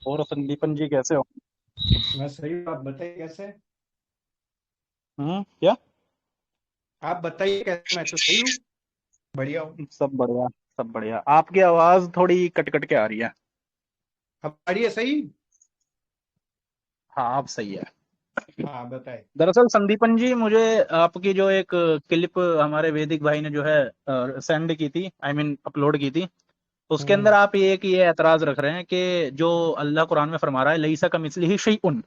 और संदीपन जी कैसे हो? मैं सही हूँ। आप बताइए कैसे। क्या? आप बताइए कैसे। मैं तो सही हूँ। बढ़िया हूँ। सब बढ़िया। सब बढ़िया। आपकी आवाज थोड़ी कट कट के आ रही है। अब आ रही है सही। हाँ, आप सही है। हाँ बताए। दरअसल संदीपन जी, मुझे आपकी जो एक क्लिप हमारे वैदिक भाई ने जो है सेंड की थी, आई मीन अपलोड की थी। उसके अंदर हम्म। आप ये एतराज रख रहे हैं कि जो अल्लाह कुरान में फरमा रहा है लईसा कमिस्लिही शैउन,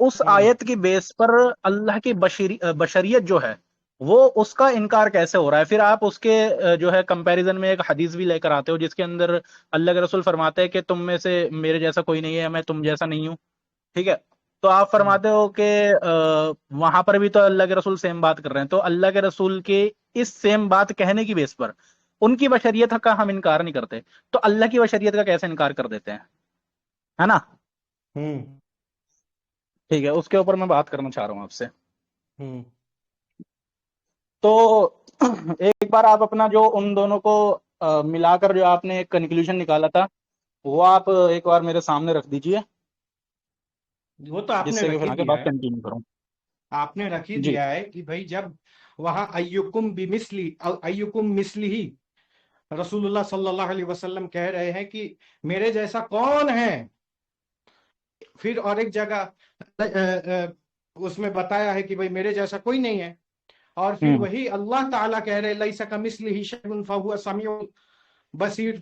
उस हम्म। आयत की बेस पर अल्लाह की बशरियत जो है वो उसका इनकार कैसे हो रहा है। फिर आप उसके जो है कंपैरिजन में एक हदीस भी लेकर आते हो जिसके अंदर अल्लाह के रसूल फरमाते हैं कि तुम में से मेरे जैसा कोई नहीं है, मैं तुम जैसा नहीं हूँ। ठीक है। तो आप हम्म। फरमाते हो कि वहां पर भी तो अल्लाह के रसूल सेम बात कर रहे हैं, तो अल्लाह के रसूल के इस सेम बात कहने की बेस पर उनकी बशरियत का हम इनकार नहीं करते, तो अल्लाह की बशरियत का कैसे इनकार कर देते हैं? है ना? हम्म। ठीक है, उसके ऊपर मैं बात करना चाह रहा हूँ आपसे। हम्म। तो एक बार आप अपना जो उन दोनों को मिलाकर जो आपने एक कंक्लूजन निकाला था, वो आप एक बार मेरे सामने रख दीजिए, वो तो आपने जिससे कि रख ही फिर आगे दिया बात है। कंटिन्यू करूं। आपने रख ही जी। दिया है कि भाई जब वहां अय्युकुम मिस्ली ही रसूलुल्लाह सल्लल्लाहु अलैहि वसल्लम कह रहे हैं कि मेरे जैसा कौन है। फिर और एक जगह उसमें बताया है कि भाई मेरे जैसा कोई नहीं है। और फिर हम्म। वही अल्लाह ताला कह रहे लैसा कमिस्लिही शैउन फहुव समीउल बसीर।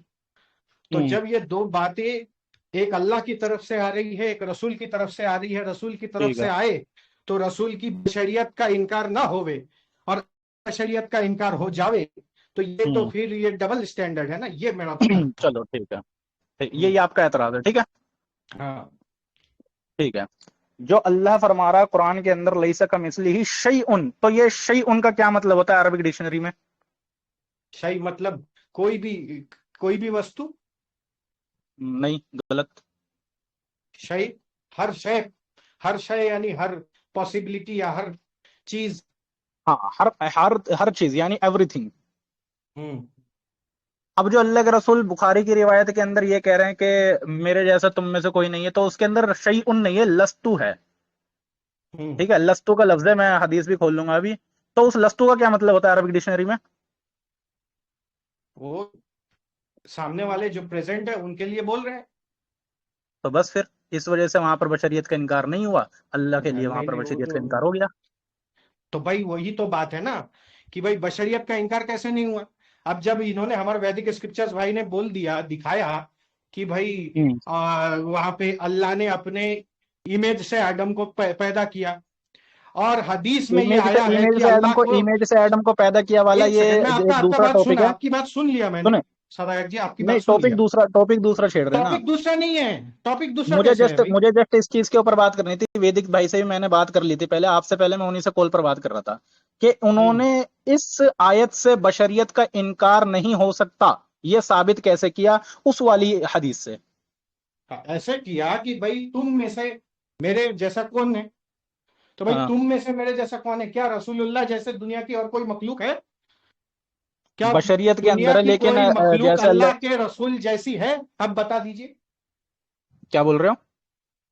तो हम्म। जब ये दो बातें एक अल्लाह की तरफ से आ रही है, एक रसूल की तरफ से आ रही है, रसूल की तरफ ठीक से है। आए तो रसूल की बशरियत का इनकार ना होवे और बशरियत का इनकार हो जावे, तो ये तो हम्म। फिर ये डबल स्टैंडर्ड है ना, ये मेरा पॉइंट था। चलो ठीक है। हम्म। यही आपका एतराज है, ठीक है। हाँ। ठीक है। जो अल्लाह फरमा रहा है कुरान के अंदर लईसा कमिस्लिही शैउन, तो ये शैउन का क्या मतलब होता है अरबिक डिक्शनरी में? सही मतलब कोई भी कोई भी वस्तु। नहीं, गलत। शय हर शय यानी हर पॉसिबिलिटी या हर चीज। हाँ, हर हर हर चीज यानी एवरीथिंग। हम्म। अब जो अल्लाह के रसूल बुखारी की रिवायत के अंदर ये कह रहे हैं कि मेरे जैसा तुम में से कोई नहीं है, तो उसके अंदर शैउन नहीं है, लस्तु है। हम्म। ठीक है, लस्तु का लफ्ज है, मैं हदीस भी खोल लूंगा अभी। तो उस लस्तु का क्या मतलब होता है अरबिक डिक्शनरी में? वो सामने वाले जो प्रेजेंट है उनके लिए बोल रहे हैं। तो बस फिर इस वजह से वहां पर बशरियत का इनकार नहीं हुआ, अल्लाह के लिए वहां नहीं पर नहीं, वो बशरियत तो का इनकार हो गया। भाई वही तो बात है ना कि भाई बशरियत का इनकार कैसे नहीं हुआ। अब जब इन्होंने हमारे वैदिक स्क्रिप्चर्स भाई ने बोल दिया दिखाया कि भाई हम्म। वहां पे अल्लाह ने अपने इमेज से आदम को पैदा किया और हदीस में ये आया है कि अल्लाह को। इमेज से एडम को पैदा किया वाला एक ये सेकंड, मैं आपका एक आपका दूसरा बात टॉपिक सुना, है। आपकी बात सुन लिया मैंने। सुने। सदायक जी आपकी बात नहीं, सुन लिया। टॉपिक दूसरा छेड़ रहे हैं ना आप। टॉपिक दूसरा नहीं है। टॉपिक दूसरा कैसे है भाई। मुझे जस्ट इस चीज के ऊपर बात करनी थी, वैदिक भाई से भी मैंने बात कर ली थी पहले, आपसे पहले मैं उन्हीं से कॉल पर बात कर रहा था कि हम्म। उन्होंने इस आयत से बशरियत का इनकार नहीं हो सकता ये साबित कैसे किया उस वाली हदीस से। ऐसे किया कि भाई तुम में से मेरे जैसा कौन है। तो भाई हाँ, तुम में से मेरे जैसा कौन है, क्या रसूलुल्लाह जैसे दुनिया की और कोई मखलूक है। क्या बशरियत के दुनिया अंदर है, की लेकिन कोई मखलूक जैसे अल्लाह। अल्लाह के रसूल जैसी है। अब बता दीजिए। क्या बोल रहे हो?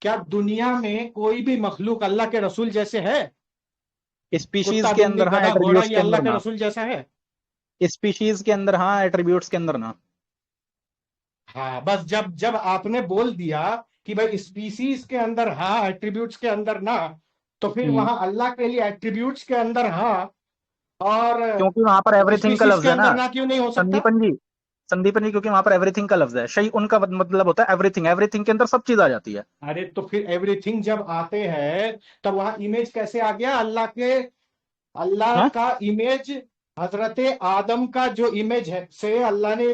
क्या दुनिया में कोई भी मखलूक अल्लाह के रसूल जैसे है। स्पीशीज कुत्ता के बिल्ली अंदर हाँ, गधा घोड़ा एट्रीब्यूट्स ये के अल्लाह अंदर के ना। रसूल जैसा है। स्पीशीज के अंदर हाँ, एट्रीब्यूट्स के अंदर ना। हाँ बस जब जब आपने बोल दिया कि भाई स्पीसीज के अंदर हाँ एट्रीब्यूट्स के अंदर ना, तो फिर हम्म। वहां अल्लाह के लिए एट्रीब्यूट्स के अंदर हाँ और क्योंकि वहां पर एवरीथिंग का स्पीसीज लफ्ज के है ना। अंदर ना क्यों नहीं हो सकता। संदीपन जी, संदीपन जी, क्योंकि वहां पर एवरीथिंग का लफ्ज है, शई उनका मतलब होता है एवरीथिंग, एवरीथिंग के अंदर सब चीज आ जाती है। अरे तो फिर एवरीथिंग जब आते हैं तब वहां इमेज कैसे आ गया अल्लाह के। अल्लाह हाँ। का इमेज हजरत आदम का जो इमेज है से अल्लाह ने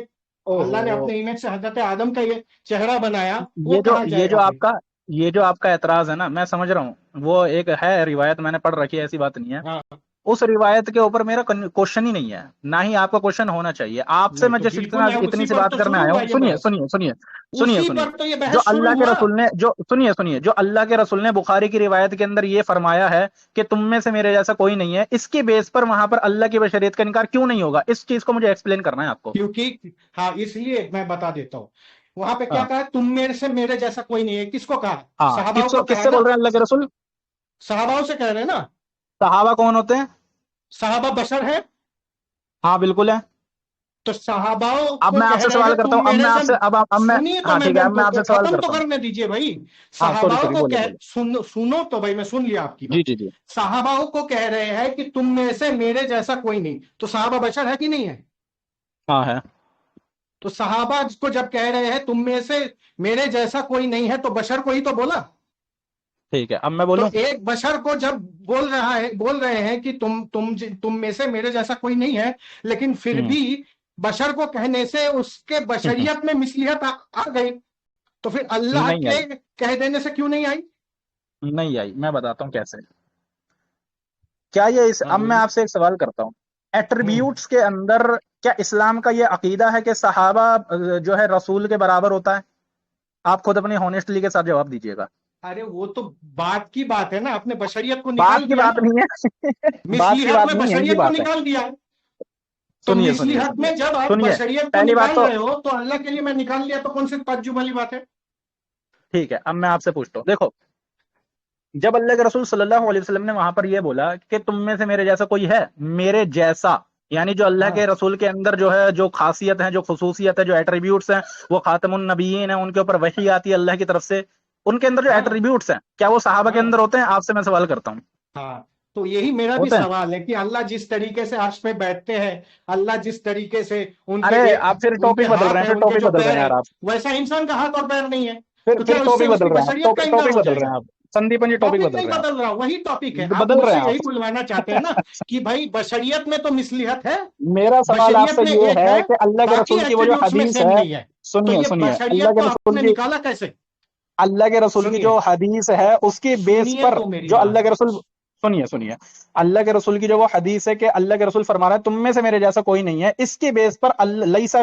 ओहो। अपने इमेज से हजरत आदम का ये चेहरा बनाया, वो ये जो कहाँ ये जो जाएगा फिर। आपका ये जो आपका एतराज है ना, मैं समझ रहा हूँ, वो एक है रिवायत मैंने पढ़ रखी है, ऐसी बात नहीं है। हाँ। उस रिवायत के ऊपर मेरा क्वेश्चन ही नहीं है, ना ही आपका क्वेश्चन होना चाहिए। आपसे नहीं मैं तो जिस बिल्कुल इतना है, इतनी उसी सी पर बात तो करने शुरू आया हुआ हूँ, ये सुनिए बहस। सुनिए सुनिए। सुनिए उसी सुनिए। पर तो ये जो बहस शुरू अल्लाह के हुआ। रसूल ने जो सुनिए सुनिए जो अल्लाह के रसूल ने बुखारी की रिवायत के अंदर ये फरमाया है कि तुम में से मेरे जैसा कोई नहीं है, इसके बेस पर वहां पर अल्लाह की बशरियत का इनकार क्यों नहीं होगा, इस चीज को मुझे एक्सप्लेन करना है आपको। क्योंकि हाँ इसलिए मैं बता देता हूँ। वहां पे क्या हाँ कहा है? तुम मेरे से मेरे जैसा कोई नहीं है। किसको कहा? हाँ, सहाबाओं किसको को कहा है किससे बोल ना। रहे हैं अल्लाह के रसूल? सहाबाओं से कह रहे हैं ना। सहाबा कौन होते हैं? सहाबा बशर है। हाँ बिल्कुल है। तो सहाबाओं अब को मैं कह आपसे रहे सवाल हैं करता तुम हूँ, अब मैं मेरे से। आपसे अब मैं, सुनिए तो हाँ मैं ठीक है, अब मैं आपसे सवाल खत्म तो करता हूँ। करने दीजिए भाई। हाँ सॉरी सहाबाओं सॉरी, को बोले कह बोले। सुनो तो भाई, मैं सुन लिया आपकी जी बात। जी जी। सहाबाओं को कह रहे हैं कि तुम में से मेरे जैसा कोई नहीं। तो सहाबा बशर है कि नहीं है? हाँ है। तो सहाबा को जब कह रहे हैं तुम में से मेरे जैसा कोई नहीं है, तो बशर को ही तो बोला। ठीक है, अब मैं तो बोलूं। एक बशर को जब बोल रहे हैं कि तुम में से मेरे जैसा कोई नहीं है, लेकिन फिर हम्म भी बशर को कहने से उसके बशरियत में मिसलियत आ गई। तो फिर अल्लाह नहीं के आई, कह देने से क्यों नहीं आई? नहीं आई, मैं बताता हूँ कैसे। क्या ये इस, हाँ अब मैं बोलिए। आपसे एक सवाल करता हूँ। हम्म। एट्रीब्यूट्स के अंदर क्या इस्लाम का ये अकीदा है कि सहाबा जो है रसूल के बराबर होता है? आप खुद अपनी हॉनेस्टली के साथ जवाब दीजिएगा। अरे वो तो बात की बात है ना, आपने बशरियत को बात निकाल की दिया बात ना। नहीं है बात की मिसलिहत बात में नहीं, यही की बशरियत को बात है। निकाल दिया। तो सुनिए सुनिए मिसलिहत सुनिए में जब आप सुनिए, बशरियत को पहली बात निकाल तो रहे हो, तो अल्लाह के लिए मैं निकाल लिया, तो कौन सी ताज्जुब वाली बात है? ठीक है, अब मैं आपसे पूछता हूँ। देखो, जब अल्लाह के रसूल सल्लल्लाहु अलैहि वसल्लम ने वहां पर यह बोला कि तुम में से मेरे जैसा कोई है, मेरे जैसा, यानी जो अल्लाह के हाँ रसूल के अंदर जो है, जो खासियत है, जो खसूसियत है, जो एट्रीब्यूट्स हैं, वो खातमुन नबीयीन है, उनके ऊपर वही आती है अल्लाह की तरफ से, उनके अंदर जो हाँ एट्रीब्यूट्स हैं, क्या वो सहाबा के हाँ अंदर होते हैं? आपसे मैं सवाल करता हूँ। हाँ। तो यही मेरा भी होते हैं? सवाल है कि अल्लाह जिस तरीके से अर्श पे बैठते हैं, अल्लाह जिस तरीके से अरे आप फिर उनके टॉपिक बदल रहे हाथ हैं, है, फिर उनके टॉपिक जो बदल रहे पैर हैं है, यार आप। वैसा इंसान का हाथ और पैर नहीं है। फिर तो फिर क्या उससे टॉपिक बदल उसकी रहे हैं बशरियत आप, का इंकार टॉपिक हो बदल रहे जाएगा? हैं आप। संदीपन जी, टॉपिक टॉपिक बदल नहीं रहे हैं बदल रहा, वही टॉपिक है। आप, आप बदल रहे मुझसे हैं यही आप। बुलवाना चाहते हैं ना कि भाई बशरियत में तो मिसलियत है। मेरा सवाल बशरियत आपसे में ये एक है है, कि अल्लाह के बाकी रसूल की वो जो एट्रीब्यूट्स में हदीस सेम है, नहीं है। तो सुनिए ये सुनिए, अल्लाह बशरियत के को रसूल आपने की, निकाला कैसे? अल्लाह के रसूल की जो सुनिए, हदीस है उसकी बेस सुनिए पर, तो मेरी जो बात। अल्लाह के रसूल, सुनिए सुनिए, अल्लाह के रसूल की जो वो हदीस है कि अल्लाह के रसूल फरमा रहे हैं तुम में से मेरे जैसा कोई नहीं है, इसके बेस पर लईसा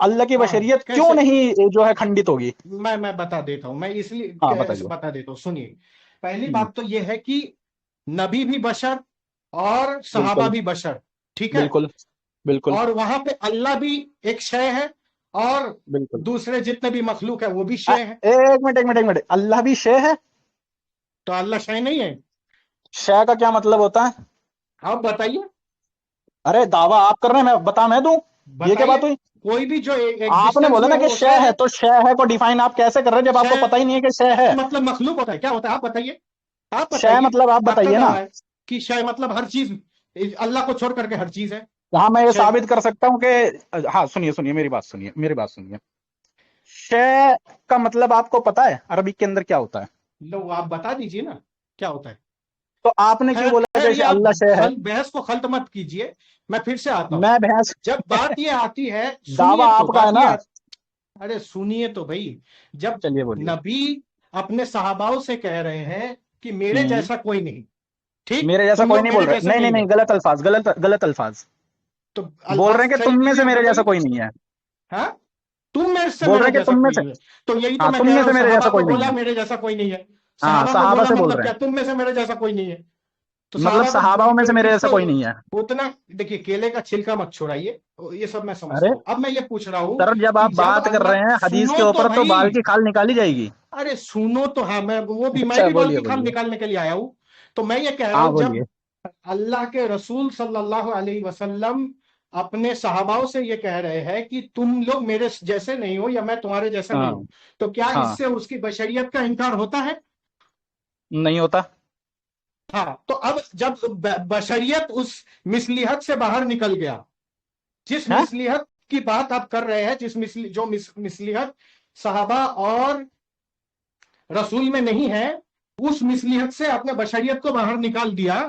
अल्लाह की हाँ बशरियत क्यों कैसे? नहीं जो है खंडित होगी? मैं बता देता हूं, मैं इसलिए हाँ कैसे बताइए। बता देता हूँ, सुनिए। पहली हम्म, बात तो यह है कि नबी भी बशर और सहाबा बिल्कुल भी बशर, ठीक है। बिल्कुल बिल्कुल और वहां पे अल्लाह भी एक शय है, और बिल्कुल। दूसरे जितने भी मखलूक है वो भी अ- शय है। एक मिनट एक मिनट एक मिनट, अल्लाह भी शे है? तो अल्लाह शय नहीं है? शे का क्या मतलब होता है? आप बताइए। अरे दावा आप कर रहे हैं, मैं दूं? ये क्या बात बताइए। हुई? कोई भी जो आपने एग्जिस्टेंस बोला में ना हो कि वो शय शय है, है। तो शय है को डिफाइन आप कैसे कर रहे हैं जब आपको शय पता ही नहीं है कि शय है? मतलब मखलूक होता है, क्या होता है आप बताइए। आप शय बताइए। मतलब आप आपका बताइए ना। दावा है कि शय मतलब हर चीज, अल्लाह को छोड़ करके हर चीज है हाँ मैं ये शय। साबित कर सकता हूँ कि, हाँ सुनिए सुनिए, मेरी बात सुनिए। शय का मतलब आपको पता है अरबी के अंदर क्या होता है? लो आप बता दीजिए ना, क्या होता है? तो आपने क्यों खैर बोला खैर, कि ये आप अल्लाह शय है? बहस को खल्त मत कीजिए। मैं फिर से आता हूं। मैं भैंस जब बात ये आती है, दावा सुनिए तो आपका है बात ना? ये अरे सुनिए तो भाई। जब चलिए बोलिए। नबी अपने सहाबाओं से कह रहे हैं कि मेरे हम्म, जैसा कोई नहीं, ठीक, मेरे जैसा तुम कोई लोग नहीं बोल मेरे रहे, जैसे नहीं नहीं नहीं नहीं, हो। गलत अल्फाज, गलत अल्फाज। तो बोल अल्फाज रहे हैं कि सही तुम में से कीजिए, मेरे जैसा बताइए। कोई नहीं है। हाँ, तुम मेरे से बोल मेरे रहे हैं कि जैसा तुम में कोई से, नहीं है। तो यही तो हाँ मैं तुम कह में रहा से हूं, मेरे जैसा सहाबा को कोई नहीं बोला है। मेरे जैसा कोई नहीं है। हाँ सहाबा को सहाबा बोला से बोल मतलब रहे क्या, हैं, तुम में से मेरे जैसा कोई नहीं है? तो मतलब सहाबा सहाबाओं में से मेरे जैसा इसको कोई नहीं है। उतना, देखिए केले का छिलका मत छोड़ाइए, ये सब मैं अरे समझता हूं। अब मैं ये पूछ रहा हूं सर, जब कि आप जब बात कर अल्लाह, रहे हैं हदीस के सुनो तो ऊपर तो बाल भाई, की खाल निकाली जाएगी। अरे सुनो तो, हाँ मैं अच्छा भी बाल बोलिए की खाल बोलिए। निकालने के लिए आया हूं। तो मैं ये कह रहा हाँ हूं, जब बोलिए। अल्लाह के रसूल सल्लल्लाहु अलैहि वसल्लम अपने सहाबाओं से ये कह रहे हैं कि तुम लोग मेरे जैसे नहीं हो, या मैं तुम्हारे जैसा नहीं हाँ हूं, तो क्या हाँ, इससे उसकी बशरियत का इनकार होता है? नहीं होता। हाँ। तो अब जब बशरियत उस मिसलिहत से बाहर निकल गया, जिस है? मिसलिहत की बात आप कर रहे हैं, जो मिसलिहत सहाबा और रसूल में नहीं है, उस मिसलियत से अपने बशरियत को बाहर निकाल दिया।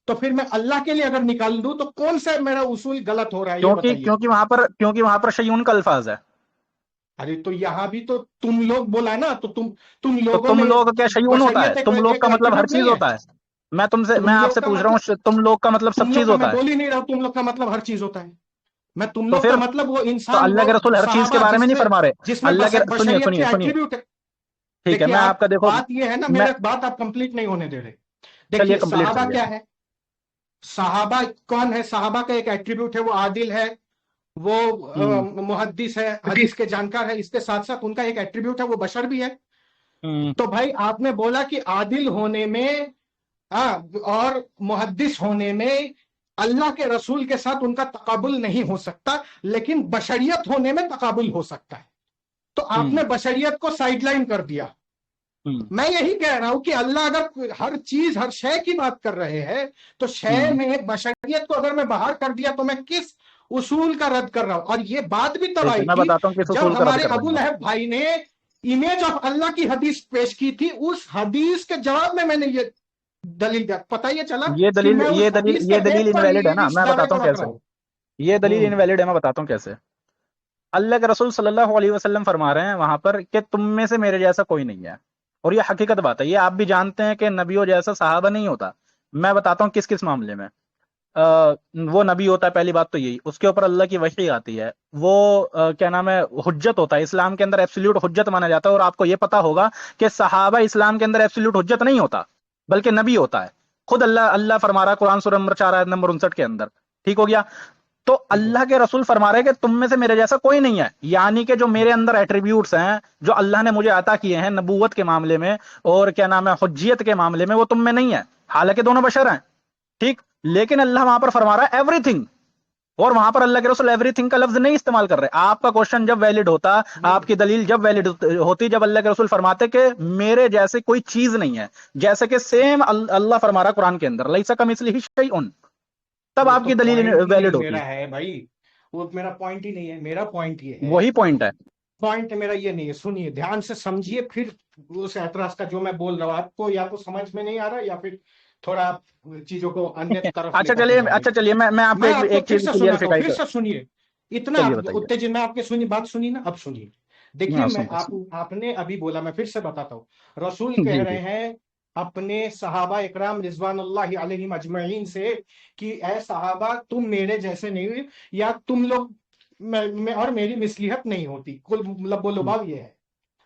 तो फिर मैं अल्लाह के लिए अगर निकाल दूं, तो कौन सा मेरा उसूल गलत हो रहा है, ये क्योंकि बताइए। क्योंकि वहां पर शयून का अल्फाज है। अरे तो यहां भी तो तुम लोग बोला ना, तो तुम तो लोगों तुम में लोग क्या शयून होता है? बशरियत एक तुम लोग एक का मतलब हर एट्रीब्यूट चीज नहीं है? होता है? मैं तुम आपसे लोग का पूछ रहा मतलब, हूँ, तुम लोग का मतलब सब तुम चीज लोग का होता मैं है? बोल ही नहीं रहा हूं, तुम लोग का मतलब हर चीज होता है। मैं तुम तो लोग का फिर, मतलब वो तो इंसान, अल्लाह वो के रसूल हर चीज के सहाबा बारे में नहीं फरमा रहे? जिसमें अल्लाह के, सुनिए बशरियत के सुनिए सुनिए, एट्रीब्यूट है। ठीक है, देखिए मैं आप, आपका देखो, बात ये है ना, मैं, मेरे बात आप कंप्लीट नहीं होने दे रहे। चलिए देखिए कंप्लीट सहाबा करिए। क्या है? सहाबा कौन है? सहाबा का एक एट्रीब्यूट है, वो आदिल है, वो मुहद्दिस है, हदीस के जानकार है, इसके साथ साथ उनका एक एट्रीब्यूट है वो बशर भी है। तो भाई आपने बोला कि आदिल होने में और मुहद्दिस होने में अल्लाह के रसूल के साथ उनका तकाबुल नहीं हो सकता, लेकिन बशरियत होने में तकाबुल हो सकता है। तो आपने बशरियत को साइडलाइन कर दिया। मैं यही कह रहा हूं कि अल्लाह अगर हर चीज हर शय की बात कर रहे हैं, तो शय में बशरियत को अगर मैं बाहर कर दिया तो मैं किस उसूल का रद्द कर रहा हूं। और ये बात भी तब मैं आएगी बताता हूँ किस जब उसूल का रद्द हमारे कर रहे अबू हैं आप। लहब भाई ने इमेज ऑफ अल्लाह की हदीस पेश की थी। उस हदीस के जवाब में मैंने ये दलील दिया, पता ये चला ये कि दलील मैं ये उस दलील हदीस के ये दलील बेस पर इनवैलिड है ना, इस मैं दावे बताता को हूँ रख रहा कैसे। हूं। ये दलील हम्म इनवैलिड है, मैं बताता हूँ कैसे। अल्लाह के रसूल सल्लल्लाहु अलैहि वसल्लम फरमा रहे हैं वहां पर कि तुम में से मेरे जैसा कोई नहीं है। और ये हकीकत बात है, ये आप भी जानते हैं कि नबियों जैसा सहाबा नहीं होता। मैं बताता हूँ किस किस मामले में। वो नबी होता है, पहली बात तो यही, उसके ऊपर अल्लाह की वही आती है। वो क्या नाम है, हुज्जत होता है, इस्लाम के अंदर एब्सोल्यूट हुज्जत माना जाता है। और आपको ये पता होगा कि सहाबा इस्लाम के अंदर एब्सोल्यूट हुज्जत नहीं होता, बल्कि नबी होता है। खुद अल्लाह अल्लाह फरमा रहा है कुरान सूरह नंबर 4 आयत नंबर 59 के अंदर। ठीक हो गया। तो ठीक है। अल्लाह के रसूल फरमा रहे हैं कि तुम में से मेरे जैसा कोई नहीं है, यानी कि जो मेरे अंदर एट्रीब्यूट्स हैं, जो अल्लाह ने मुझे अता किए हैं नबूवत के मामले में और क्या नाम है हुज्जियत के मामले में, वो तुम में नहीं है। हालांकि दोनों बशर हैं, ठीक। लेकिन अल्लाह वहां पर फरमा रहा है एवरीथिंग, और वहां पर अल्लाह के रसूल एवरीथिंग का लफ्ज नहीं इस्तेमाल कर रहे। आपका क्वेश्चन जब वैलिड होता, हम्म आपकी दलील जब वैलिड होती, जब अल्लाह के रसूल फरमाते कि मेरे जैसे कोई चीज नहीं है, जैसे कि सेम अल्लाह फरमा रहा कुरान के अंदर लैसा कमिस्लिही शैउन, तब वो तो आपकी दलील पॉइंट ही नहीं वैलिड मेरा होती। है भाई। वो मेरा पॉइंट ही नहीं है। मेरा पॉइंट ये है, वही पॉइंट है। पॉइंट मेरा ये नहीं है। सुनिए, ध्यान से समझिए, फिर उस एतराज का जो मैं बोल रहा हूं आपको या तो समझ में नहीं आ रहा या फिर थोड़ा आप चीजों को अन्य तरफ अच्छा लेकर के चलिए, जा रहे अच्छा हैं। चलिए, मैं आपको मैं एक आपको एक फिर चीज से सुनाता हूँ, क्लियरिफाई फिर कर। से सुनिए। इतना चलिए आप बताइए। उत्तेजित, मैं आपके सुनी बात सुनी ना, अब सुनिए। देखिए, हाँ, मैं सुन सुन। आपने अभी बोला, मैं फिर से बताता हूँ। रसूल कह जी रहे जी। हैं अपने सहाबा इकराम रिजवानुल्लाहि अलैहिम अजमईन से कि ए सहाबा, तुम मेरे जैसे नहीं हुए, या तुम लोग मैं और मेरी मिसलियत नहीं होती। कुल मतलब बोलो बाब ये है।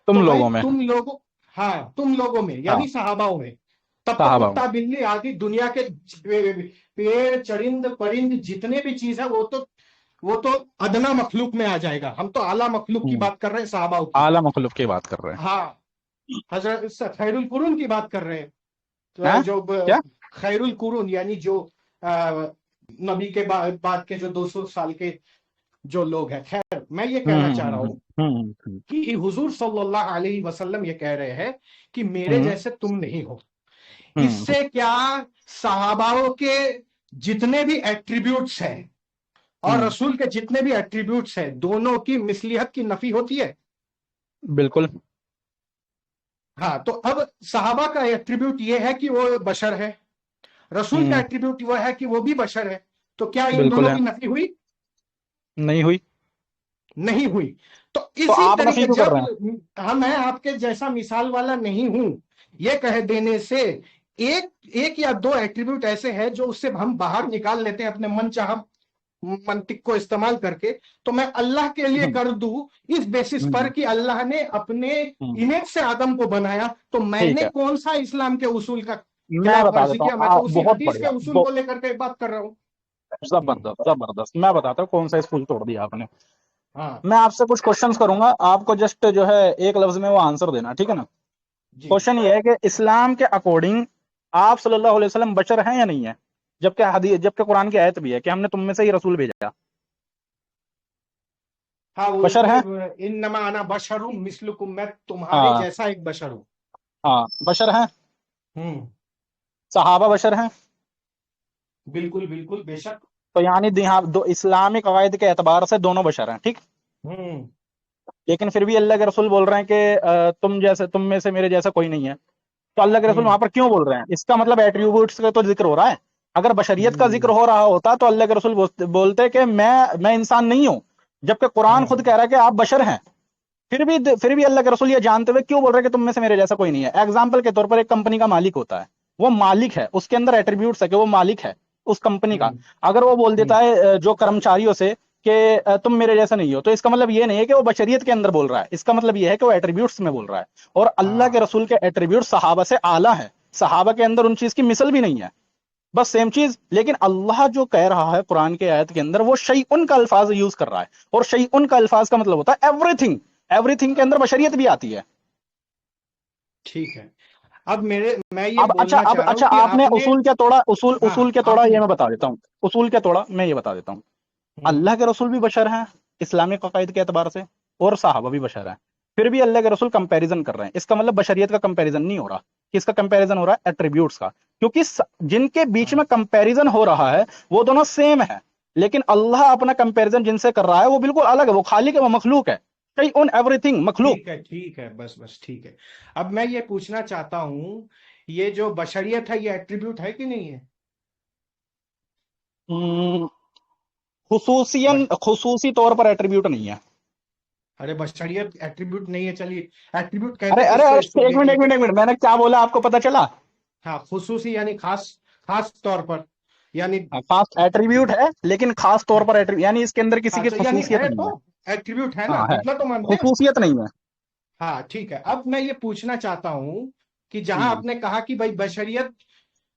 तुम तो भाई लोगों में। तुम लोगों, हाँ तुम लोगों में हाँ, यानी सहाबाओं में, तब तो साहबा में। कुत्ता बिल्ली आदि दुनिया के पेड़ चरिंद परिंद जितने भी चीज है वो तो अदना मखलूक में आ जाएगा। हम तो आला मखलूक की हम्म। बात कर रहे हैं, सहाबाओं की। आला मखलूक की बात कर रहे हैं। हाँ, हजरत खैरुल कुरून की बात कर रहे हैं। तो हैं? जो क्या? खैरुल कुरून यानी जो नबी के बाद के जो 200 साल के जो लोग हैं। खैर, मैं ये कहना चाह रहा हूं हम्म। कि हुजूर सल्लल्लाहु अलैहि वसल्लम ये कह रहे हैं कि मेरे हम्म जैसे तुम नहीं हो। हम्म इससे क्या सहाबाओं के जितने भी एट्रीब्यूट्स हैं और हम्म, रसूल के जितने भी एट्रीब्यूट्स हैं, दोनों की मिसलियत की नफी होती है। बिल्कुल। हाँ, तो अब सहाबा का एट्रीब्यूट ये है कि वो बशर है, रसूल का हम्म, एट्रीब्यूट वो है कि वो भी बशर है। तो क्या इन बिल्कुल दोनों है। की नफी हुई? नहीं हुई। नहीं हुई। तो तो इसी आप नफी तरीके क्यों कर जब रहे हैं? मैं आपके जैसा मिसाल वाला नहीं हूं, ये कह देने से एक एक या दो एट्रीब्यूट ऐसे हैं जो उससे हम बाहर निकाल लेते हैं अपने मन चाह मंतिक को इस्तेमाल करके, तो मैं अल्लाह के लिए हम्म कर दूं इस बेसिस पर हम्म कि अल्लाह ने अपने हम्म, इमेज से आदम को बनाया, तो ठीक मैंने है। कौन सा इस्लाम के उसूल का मैं खिलाफ बता वर्जी देता हूँ, किया? मैं तो उसी बहुत हदीस के बढ़िया, उसूल को लेकर के बात कर रहा हूँ। जबरदस्त जबरदस्त। मैं बताता हूँ कौन सा स्कूल तोड़ दिया आपने। हाँ मैं आपसे कुछ क्वेश्चंस करूंगा, आपको जस्ट जो है एक लफ्ज में वो आंसर देना, ठीक है ना। जी। क्वेश्चन ये है कि इस्लाम के अकॉर्डिंग आप सल्लल्लाहु अलैहि वसल्लम बशर हैं या नहीं है? जबकि हदीस, जबकि कुरान की आयत भी है कि हमने तुम में से ही रसूल भेजा। हाँ, वो बशर हैं? इन्नमा अना बशरुम मिस्लुकुम, मैं तुम्हारे हाँ जैसा एक बशर हूँ। हाँ, बशर हैं। हम्म सहाबा बशर हैं। बिल्कुल बिल्कुल, बेशक। तो यानी यहाँ दो इस्लामिक अकायद के एतबार से दोनों बशर हैं, ठीक। हम्म लेकिन फिर भी अल्लाह के रसूल बोल रहे हैं कि तुम जैसे, तुम में से मेरे जैसा कोई नहीं है। तो अल्लाह के रसूल हम्म वहां पर क्यों बोल रहे हैं? इसका मतलब एट्रीब्यूट्स का तो जिक्र हो रहा है। अगर बशरियत का जिक्र हम्म, हो रहा होता तो अल्लाह के रसूल बोलते कि मैं इंसान नहीं हूं, जबकि कुरान हाँ खुद कह रहा है कि आप बशर हैं। फिर भी अल्लाह के रसूल ये जानते हुए क्यों बोल रहे हैं कि तुम में से मेरे जैसा कोई नहीं है? एग्जाम्पल के तौर पर एक कंपनी का मालिक होता है, वो मालिक है, उसके अंदर एट्रीब्यूट्स है कि वो मालिक है उस कंपनी का। हम्म अगर वो बोल हम्म देता है जो कर्मचारियों से कि तुम मेरे जैसा नहीं हो, तो इसका मतलब ये नहीं है कि वो बशरियत के अंदर बोल रहा है, इसका मतलब ये है कि वो एट्रीब्यूट्स में बोल रहा है। और अल्लाह के हाँ रसूल के एट्रीब्यूट सहाबा से आला है, सहाबा के अंदर उन चीज की मिसल भी नहीं है। बस सेम चीज। लेकिन अल्लाह जो कह रहा है कुरान के आयत के अंदर, वो शैउन का अल्फाज यूज कर रहा है, और शैउन का अल्फाज का मतलब होता है एवरीथिंग। एवरीथिंग के अंदर बशरियत भी आती है। ठीक है। अब मैं ये अब अच्छा, बोलना अब चाह रहा हूं अच्छा, कि आपने आपने, उसूल क्या तोड़ा, उसूल हाँ उसूल क्या तोड़ा, ये आपने, मैं बता देता हूँ। उसूल क्या तोड़ा मैं ये बता देता हूँ। हम्म, अल्लाह के रसूल भी बशर हैं इस्लामिक अकायद के एतबार से, और साहबा भी बशर हैं। फिर भी अल्लाह के रसूल कंपैरिजन कर रहे हैं, इसका मतलब बशरियत का कंपैरिजन नहीं हो रहा। किसका कंपैरिजन हो रहा है? एट्रीब्यूट्स का। क्योंकि जिनके बीच हाँ में कंपैरिजन हो रहा है वो दोनों सेम है, लेकिन अल्लाह अपना कंपैरिजन जिनसे कर रहा है वो बिल्कुल अलग है। वो खालिक है, वो मखलूक है। सही उन एवरीथिंग मखलूक। ठीक है, बस बस ठीक है। अब मैं ये पूछना चाहता हूं, ये जो बशरियत है ये एट्रीब्यूट है कि नहीं है? खुसूसियन, बस, खुसूसी तौर पर एट्रीब्यूट नहीं है। अरे बशरियत एट्रीब्यूट नहीं है, चलिए एट्रीब्यूट अरे कहते अरे किसको, अरे, इसको एक देख मिनट एक लेते मिनट हैं। एक मिनट, मैंने क्या बोला आपको पता चला? हाँ, खुसूसी यानी खास, खास तौर पर, यानी, खास एट्रीब्यूट है, लेकिन खास तौर पर एट्रीब्यूट यानी इसके अंदर किसी हाँ की तो यानी खसूसियत है, नहीं है। तो एट्रीब्यूट है ना, हाँ है, इतना तो मानते हैं। खसूसियत नहीं है। हाँ ठीक है। अब मैं ये पूछना चाहता हूं कि जहां हम्म, आपने कहा कि भाई बशरियत,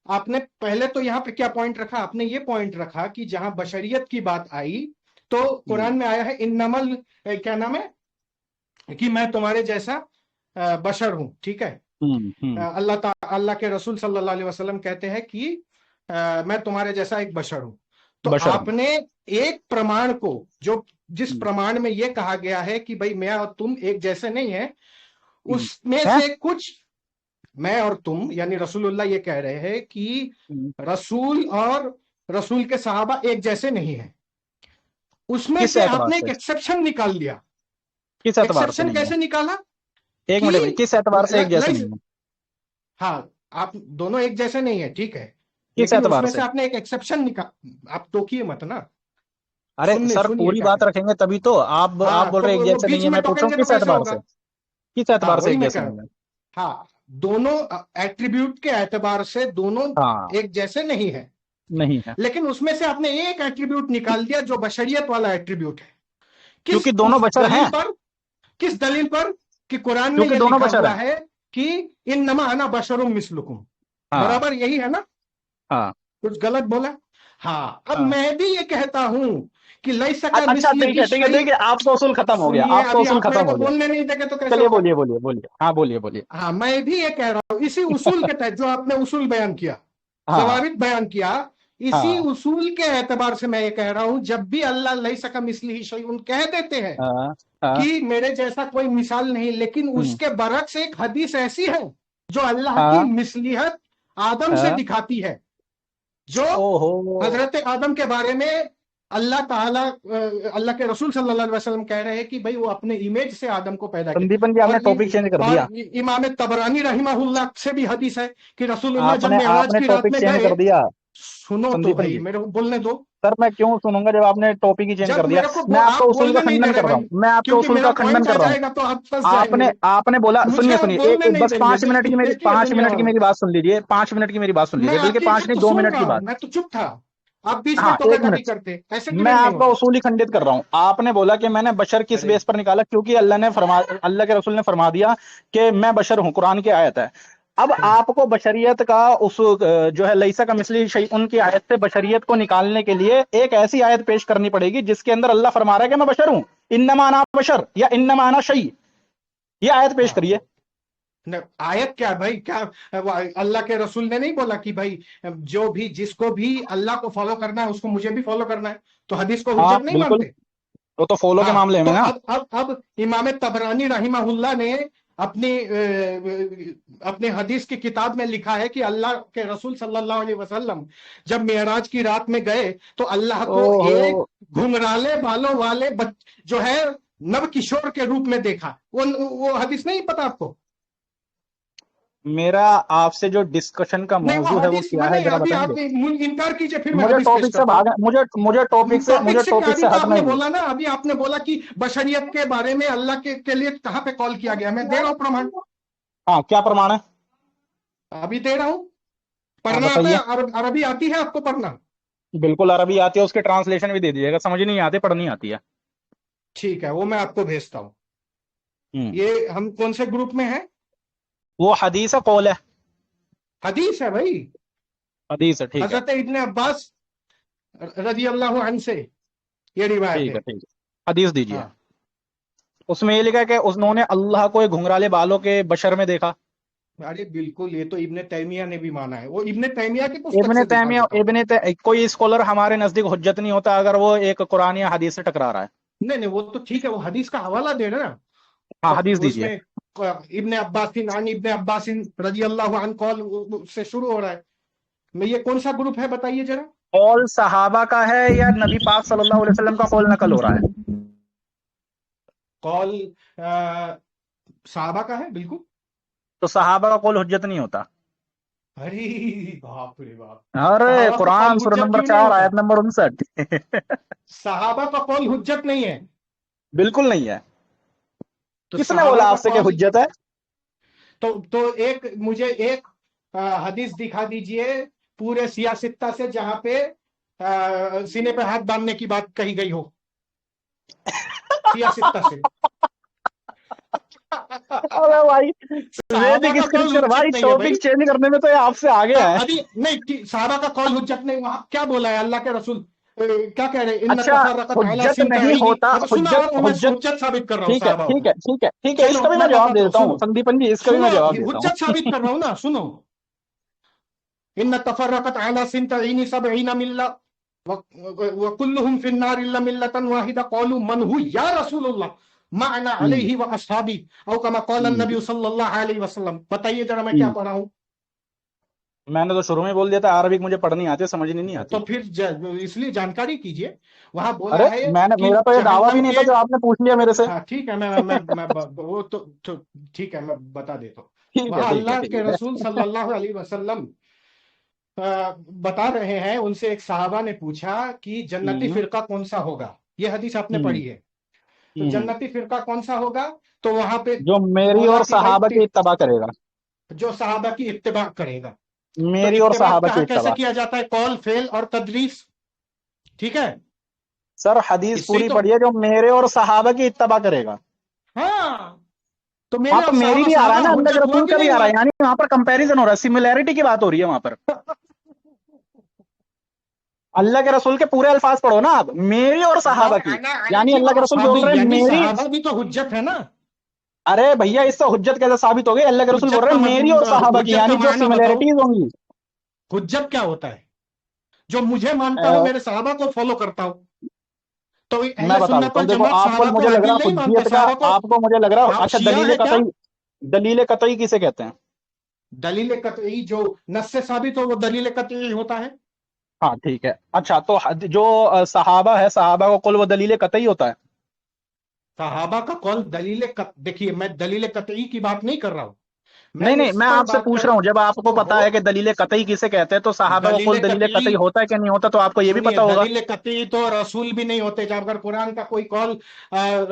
आपने पहले तो यहाँ पे क्या पॉइंट रखा, आपने ये पॉइंट रखा कि जहां बशरियत की बात आई तो हम्म, कुरान में आया है इन्नमल, क्या नाम है, कि मैं तुम्हारे जैसा बशर हूं, ठीक है। हम्म। अल्लाह के रसूल सल्लल्लाहु अलैहि वसल्लम कहते हैं कि मैं तुम्हारे जैसा एक बशर हूं। तो बशर हूँ। आपने एक प्रमाण को, जो जिस हम्म, प्रमाण में यह कहा गया है कि भाई मैं और तुम एक जैसे नहीं है, हम्म, उसमें है? से कुछ, मैं और तुम यानी रसूलुल्लाह ये कह रहे हैं कि रसूल और रसूल के सहाबा एक जैसे नहीं है, उसमें किस से एतबार आपने से? एक एक्सेप्शन निकाल दिया। किस एतबार से एक्सेप्शन नहीं है? कैसे निकाला? एक कि मिनट भाई, किस एतबार से एक जैसे नहीं है? हाँ, आप दोनों एक जैसे नहीं है, ठीक है, किस लेकिन एतबार उसमें से? से आपने एक एक्सेप्शन निकाल, आप टोकिए मत ना, अरे सुनिए सर, सुनिए पूरी क्या बात कह, रखेंगे तभी तो। आप हाँ बोल तो रहे एक वो जैसे नहीं बीच है, में मैं पूछ रहा हूँ टोकेंगे तो किस कैसे एतबार से? होगा? किस हाँ एतबार से वही एक मैं जैसे कह रहा नहीं हूँ। है? हाँ, दोनों एट्रीब्यूट के एतबार से दोनों हाँ, एक जैसे नहीं है, नहीं है। लेकिन उसमें से आपने एक एट्रीब्यूट निकाल दिया जो बशरियत वाला एट्रीब्यूट है। क्योंकि किस दोनों उस बशर हैं। दलील पर, किस दलील पर? कि कुरान में क्योंकि यह दोनों लिखा बशर हुआ हैं। है कि इन्नमा अना बशरुम मिसलुकुम, हाँ, बराबर यही है ना? हाँ, कुछ गलत बोला? हाँ, अब हाँ। मैं भी ये कहता हूं कि लैसा का अच्छा, ठीक मिस्लिही है ठीक है शै। ठीक है, आपका उसूल खत्म हो गया, सुनिए, आपका अभी उसूल आप खत्म मेरे को हो गया। बोलने नहीं देंगे तो कैसे चलिए, होगा? बोलिए बोलिए बोलिए, हाँ बोलिए बोलिए। हाँ, मैं भी ये कह रहा हूं, इसी उसूल के तहत जो आपने उसूल बयान किया, हाँ, जवाबित बयान किया, इसी हाँ, उसूल के एतबार से मैं ये कह रहा हूं, जब भी अल्लाह लैसा का मिस्लिही शै कह देते हैं हाँ, हाँ, कि मेरे जैसा कोई मिसाल नहीं, लेकिन हम्म, उसके बरक्स एक हदीस ऐसी है जो अल्लाह की हाँ, मिसलियत आदम से हाँ। दिखाती है, जो ओहो। हजरत आदम के बारे में अल्लाह ताला, अल्लाह के रसूल सल्लल्लाहु अलैहि वसल्लम कह रहे हैं कि भाई वो अपने इमेज से आदम को पैदा संदीपन जी, किया। आपने टॉपिक चेंज कर दिया। और इमाम तबरानी रहिमहुल्लाह से भी हदीस है कि रसूलुल्लाह जब आपने मेराज आपने की रात टॉपिक में चेंज गए, कर दिया। सुनो तो संदीपन भाई, जी, मेरे को बोलने दो। सर मैं क्यों सुनूंगा जब आपने टॉपिक ही चेंज जब कर दिया? मेरे को मैं आपका आप उसूल का बोलने नहीं दे खंडन रहे कर रहा भाई, हूँ, मैं आपके क्योंकि उसूल मेरा का खंडन पॉइंट आ कर रहा हूँ। जाएगा तो आप फंस आपने जाएंगे। आपने बोला, मुझे सुनिए आप सुनिए, बोलने नहीं बस देंगे, 5 मिनट की मेरी, देखिए 5 मिनट की दुनिया, मेरी बात सुन लीजिए, 5 मिनट की मेरी बात सुन मैं लीजिए, बल्कि आपकी पांच इज्जत नहीं, तो दो सुन मिनट रहा की हूं, बात। मैं तो चुप था, आप बीच में हाँ, एक टोकाटाकी मिनट। करते, ऐसे मैं डिबेट नहीं आपका होता। उसूल ही खंडित कर रहा हूँ। आपने बोला कि मैंने बशर किस अरे बेस पर निकाला, क्योंकि अल्लाह के रसूल ने फरमा दिया कि मैं बशर हूँ, कुरान की आयत है। अब आपको बशरियत का उस जो है लईसा का मिसली शै उनकी आयत से बशरियत को निकालने के लिए एक ऐसी आयत पेश करनी पड़ेगी जिसके अंदर अल्लाह फरमा रहा है कि मैं बशर हूं, इन्नमा अना बशर या इन्नमा अना शै। ये आयत पेश हाँ, करिए। आयत क्या भाई, क्या वो अल्लाह के रसूल ने नहीं बोला कि भाई जो भी, जिसको भी अल्लाह को फॉलो करना है उसको मुझे भी फॉलो करना है, तो हदीस को हाँ हुज्जत नहीं बिल्कुल, मानते? वो तो फॉलो के हाँ मामले तो में ना। अब इमाम तबरानी रहिमहुल्लाह ने अपनी अपने हदीस की किताब में लिखा है कि अल्लाह के रसूल सल्लल्लाहु अलैहि वसल्लम जब मेराज की रात में गए तो अल्लाह को एक ओहो। घुंघराले बालों वाले जो है नव किशोर के रूप में देखा। वो हदीस नहीं पता आपको? मेरा आपसे जो डिस्कशन का नहीं, वो मौजू है वो हदीस क्या है, नहीं, जरा अभी बताएंगे? आप इनकार कीजिए, फिर मैं मुझे हदीस पेश टॉपिक से करता हूँ। भाग मुझे टॉपिक से टॉपिक मुझे से क्या, टॉपिक अभी से तो हटना आपने ही है। बोला ना, अभी आपने बोला कि बशरियत के बारे में अल्लाह के लिए कहां पे कॉल किया गया, मैं दे रहा हूं प्रमाण, हाँ, क्या प्रमाण है? अभी दे रहा हूं। हाँ पढ़ना आता बताइए। है? अरबी आती है आपको पढ़ना? बिल्कुल अरबी आती है, उसके ट्रांसलेशन भी दे दीजिएगा, समझ नहीं आते, पढ़नी आती है। ठीक है, वो मैं आपको भेजता हूं। हम्म। ये हम कौन से ग्रुप में है? वो हदीस है, कौल है? हदीस है भाई। हदीस है, ठीक है। हजरत इब्ने अब्बास रजी अल्लाह अन्हु से ये रिवायत ठीक है। है, ठीक है, हदीस दीजिए। हाँ, उसमें ये लिखा है कि उन्होंने अल्लाह को एक घुंघराले बालों के बशर में देखा। अरे बिल्कुल, ये तो इब्ने तैमिया ने भी माना है, वो इब्ने तैमिया की पुस्तक इब्ने से दिखा तैमिया, देता हूँ। कोई स्कॉलर हमारे नजदीक हुज्जत नहीं होता अगर वो एक कुरान या हदीस से टकरा रहा है। नहीं नहीं, वो तो ठीक है, वो हदीस का हवाला दे रहे ना। हाँ, तो हदीस दीजिए। उसमें इब्ने अब्बासिन अन इब्ने अब्बासिन रजी अल्लाह अन कॉल से शुरू हो रहा है। मैं, ये कौन सा ग्रुप है बताइए जरा। कौल सहाबा का है या नबी पाक सल्लल्लाहु अलैहि वसल्लम का कौल नकल हो रहा है? कॉल साहबा का है बिल्कुल। तो सहाबा का कौल हुज्जत नहीं होता। अरे बाप रे बाप। अरे सहाबा का कॉल कुरान सूरह हुज्जत नंबर क्यों नहीं 4 होता? आयत नंबर 59। सहाबा का कॉल हुज्जत नहीं है? बिल्कुल नहीं है। तो किसने सहाबा बोला का आपसे कि कॉल, हुज्जत है? तो एक मुझे एक हदीस दिखा दीजिए पूरे सियासित्ता से जहां पे सीने पे हाथ बांधने की बात कही गई हो, सियासित्ता से। अबे भाई, सहाबा वैदिक का कौल स्क्रिप्चर हुज्जत भाई, नहीं है भाई। टॉपिक चेंज करने में तो ये आपसे आगे है। अभी नहीं सहाबा का कौल हुज्जत नहीं, वहां क्या बोला है अल्लाह के रसूल? क्या कह रहे हैं? इन अच्छा, तफर्रकत अला हुज्जत नहीं सिनतैनी। होता, अब सुना, हुज्जत और मैं हुज्जत हुज्जत साबित कर रहा हूँ ठीक है, सहाबा ठीक को। है, ठीक है, ठीक है, चलो इसका भी मैं मैं जवाब दे बताता हूँ, देता हूँ सुनो संदीपन जी, इसका भी सुनो, मैं जवाब देता हूँ। हुज्जत साबित कर रहा हूँ ना, सुनो। इन तफर्रकत अला सिनतैनी सबईना मिल्ला व कुल्लुहुम फिन्नार इल्ला मिल्लतन वाहिदा क़ालू मन हु या रसूलुल्लाह माअना हम्म, अलैहि व अस्हाबी औ कमा क़ाला हम्म, नबी सल्लल्लाहु अलैहि वसल्लम। बताइए जरा मैं क्या हम्म। पढ़ा हूँ। मैंने तो शुरू में बोल दिया था, अरबिक मुझे पढ़नी आती है, समझनी नहीं तो आती। फिर इसलिए जानकारी कीजिए। वहां बोला अरे, है मैंने, कि मेरा तो ये दावा भी जहन्नम नहीं था के, जो आपने पूछ लिया मेरे से। हाँ ठीक है, वो तो ठीक है, मैं बता देता हूँ। ठीक है, वहां ठीक है, अल्लाह ठीक के है। रसूल सल्लल्लाहु अलैहि वसल्लम बता रहे हैं, उनसे एक साहबा ने पूछा कि जन्नती हम्म, फिरका कौन सा होगा। ये हदीस आपने हम्म, पढ़ी है। तो हम्म। जन्नती फिरका कौन सा होगा? तो वहां पे जो मेरी बोला और कि भाई सहाबा की इत्तबा करेगा। जो साहबा की इत्तिबा करेगा। तो मेरी और इत्तिबा सहाबा की कहाँ कैसे इत्तबा। किया जाता है? कौल फेल और तदरीस, ठीक है। सर, हदीस इससे ही पूरी तो, पढ़िए, जो मेरे और सहाबा की इत्तबा करेगा। हाँ, तो वहां मेरे तो और मेरी साहबा भी आ रहा है साहबा ना, अल्लाह के हुज्जत हुआ रसूल कि का भी नहीं आ रहा हुआ? है, यानी वहां पर कंपैरिजन हो रहा है, सिमिलैरिटी की बात हो रही है वहां पर। अल्लाह के रसूल के पूरे अल्फाज पढ़ो ना आप, मेरी और सहाबा की। मौलाना यानी अलैहि व अल्लाह के रसूल बोल अस्हाबी, रहे हैं यानी मेरी। सहाबा भी तो हुज्जत है ना। अरे भैया, इससे हुज्जत कैसे साबित हो गई? अल्लाह के रसूल बोल हुज्जत रहे का हैं मेरी और मतलब, सहाबा की, हुज्जत का यानी जो मायना बताओ। सिमिलैरिटीज होंगी। हुज्जत क्या होता है? जो मुझे मानता हूं, अ, मेरे सहाबा को फॉलो करता हूं। तो मैं अहले बता सुन्नत देता वल हूँ, देखो जमात आपको सहाबा को मुझे लग रहा आदिल है नहीं मानते, हुज्जियत का, सहाबा को। आपको मुझे लग रहा है, आप अच्छा, शिया है क्या? दलील कतई किसे कहते हैं? दलील कतई जो नस से साबित हो वो दलील कतई होता है। हाँ, ठीक है। अच्छा, तो जो सहाबा है, सहाबा का कुल वो दलील कतई होता है। सहाबा का कौल देखिए, मैं दलील कतई की बात नहीं कर रहा हूं, मैं नहीं, नहीं, इस मैं पर आपसे बात पूछ कर, रहा हूँ, जब आपको ओ पता हो, है कि दलील कतई किसे कहते हैं, तो सहाबा का दलील कुल दलील कतई, कतई होता है कि नहीं होता, तो आपको ये भी सुनिए, पता होगा। दलील कतई तो रसूल भी नहीं होते। जब अगर कुरान का कोई कौल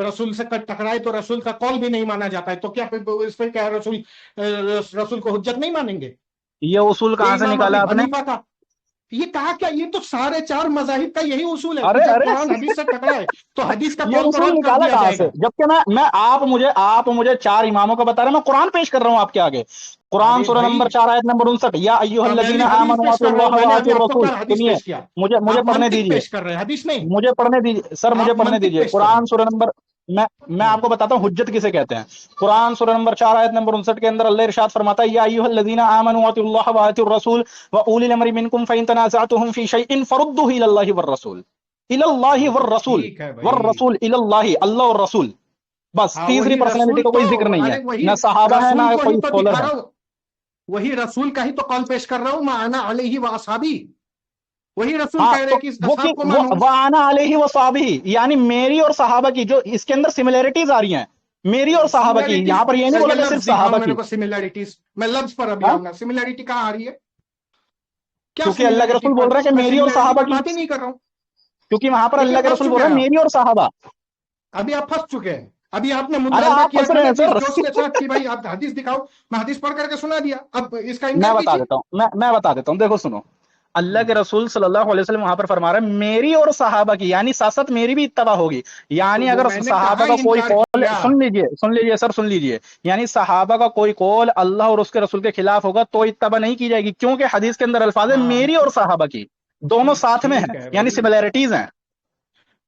रसूल से टकराए तो रसूल का कौल भी नहीं माना जाता है। तो क्या इस पे क्या रसूल रसूल को हुज्जत नहीं मानेंगे? ये उसूल ये कहाँ से इमाम अबू निकाला आपने? हनीफा का, ये कहा क्या, ये तो सारे चार मजाहिब का यही उसूल है कि अरे, जब अरे, कुरान हदीस से टकराए तो हदीस का ये कौल को उसूल रद्द कर निकाला दिया कहाँ से? जाएगा। जबकि आप मुझे चार इमामों का बता रहे हैं, मैं कुरान पेश कर रहा हूँ आपके आगे। कुरान अरे सूरह भाई, नंबर 4 आयत नंबर 59, या मैं भी अय्युहल्लज़ीना हदीस आमनू पेश कर रहा हूं। अतिउल्लाह व मैंने अभी अतिउर आपको रसूल। क्या हदीस सुनिए, पेश किया? मुझे आप पढ़ने मंतिक दीजिए। पेश कर रहे हैं, हदीस नहीं। मुझे पढ़ने दीजिए सर, मुझे आप पढ़ने मंतिक दीजिए। पेश कर रहे कुरान हैं। सूरह नंबर, मैं हम्म, आपको बताता हूँ हुज्जत किसे कहते हैं। कुरान सूरह नंबर 4 आयत नंबर 59 के अंदर अल्लाह इरशाद फरमाता है, या अय्युहल्लज़ीना आमनू अतिउल्लाह व अतिउर रसूल व उलिल अम्रि मिनकुम फ़इन तनाज़अतुम फ़ी शैइन फरुद्दूहु इलल्लाहि वर रसूल। इलल्लाहि वो तो वर रसूल। ठीक है वर भाई। रसूल इलल्लाहि, अल्लाह और रसूल। बस, हाँ, तीसरी वही पर्सनैलिटी रसूल का तो, कोई जिक्र नहीं है, अरे वही ना सहाबा है रसूल ना को ही कोई तो स्कॉलर दिखा है। रहा हूं। वही रसूल का ही तो कॉल पेश कर रहा हूं, माना अलैहि व अस्हाबी। वही रसूल हाँ, कह रहे तो हैं कि इस वो असहाब को वो मानो। वाना अलैहि व सहाबिही, यानी मेरी और सहाबा की, जो इसके अंदर सिमिलैरिटीज आ रही हैं, मेरी और सहाबा की, सिमिलैरिटीज, यहां पर ये नहीं बोला चलिए कि सिर्फ लफ्ज दिखाओ सहाबा मेरे की। को सिमिलैरिटीज। मैं लफ्ज पर अभी हाँ, आऊंगा, सिमिलैरिटी कहाँ आ रही है? क्या क्योंकि अल्लाह के सिमिलैरिटी? रसूल बोल रहे हैं कि मैं मेरी और सिमिलैरिटी सहाबा पर की, बात ही नहीं कर रहा हूं। क्योंकि वहां पर लेकिन अल्लाह के फंस रसूल बोल चुके रहे हैं हैं आप। मेरी और सहाबा। अभी आप फंस चुके हैं। अभी आपने अरे, मुतालबा आप किया फंस था रहे ना हैं जिस सर। जोश के साथ कि भाई आप हदीस दिखाओ, मैं हदीस पढ़ करके सुना दिया, अब इसका मैं इनकार बता कीजिए। देता हूँ, मैं बता देता हूँ, देखो सुनो। अल्लाह के रसूल सल्लल्लाहु अलैहि वसल्लम वहां पर फरमा रहे हैं मेरी और सहाबा की, यानी साथ साथ मेरी भी इत्तबा होगी। तो यानी वो अगर मैंने सहाबा कहा का कोई इनकार कौल, किया। सुन लीजिए सर, सुन लीजिए, यानी सहाबा का कोई कौल अल्लाह और उसके रसूल के खिलाफ होगा तो इत्तबा नहीं की जाएगी, क्योंकि हदीस के अंदर अल्फाज है हाँ मेरी और सहाबा की, दोनों साथ में है, ठीक है यानी भाई, सिमिलैरिटीज हैं।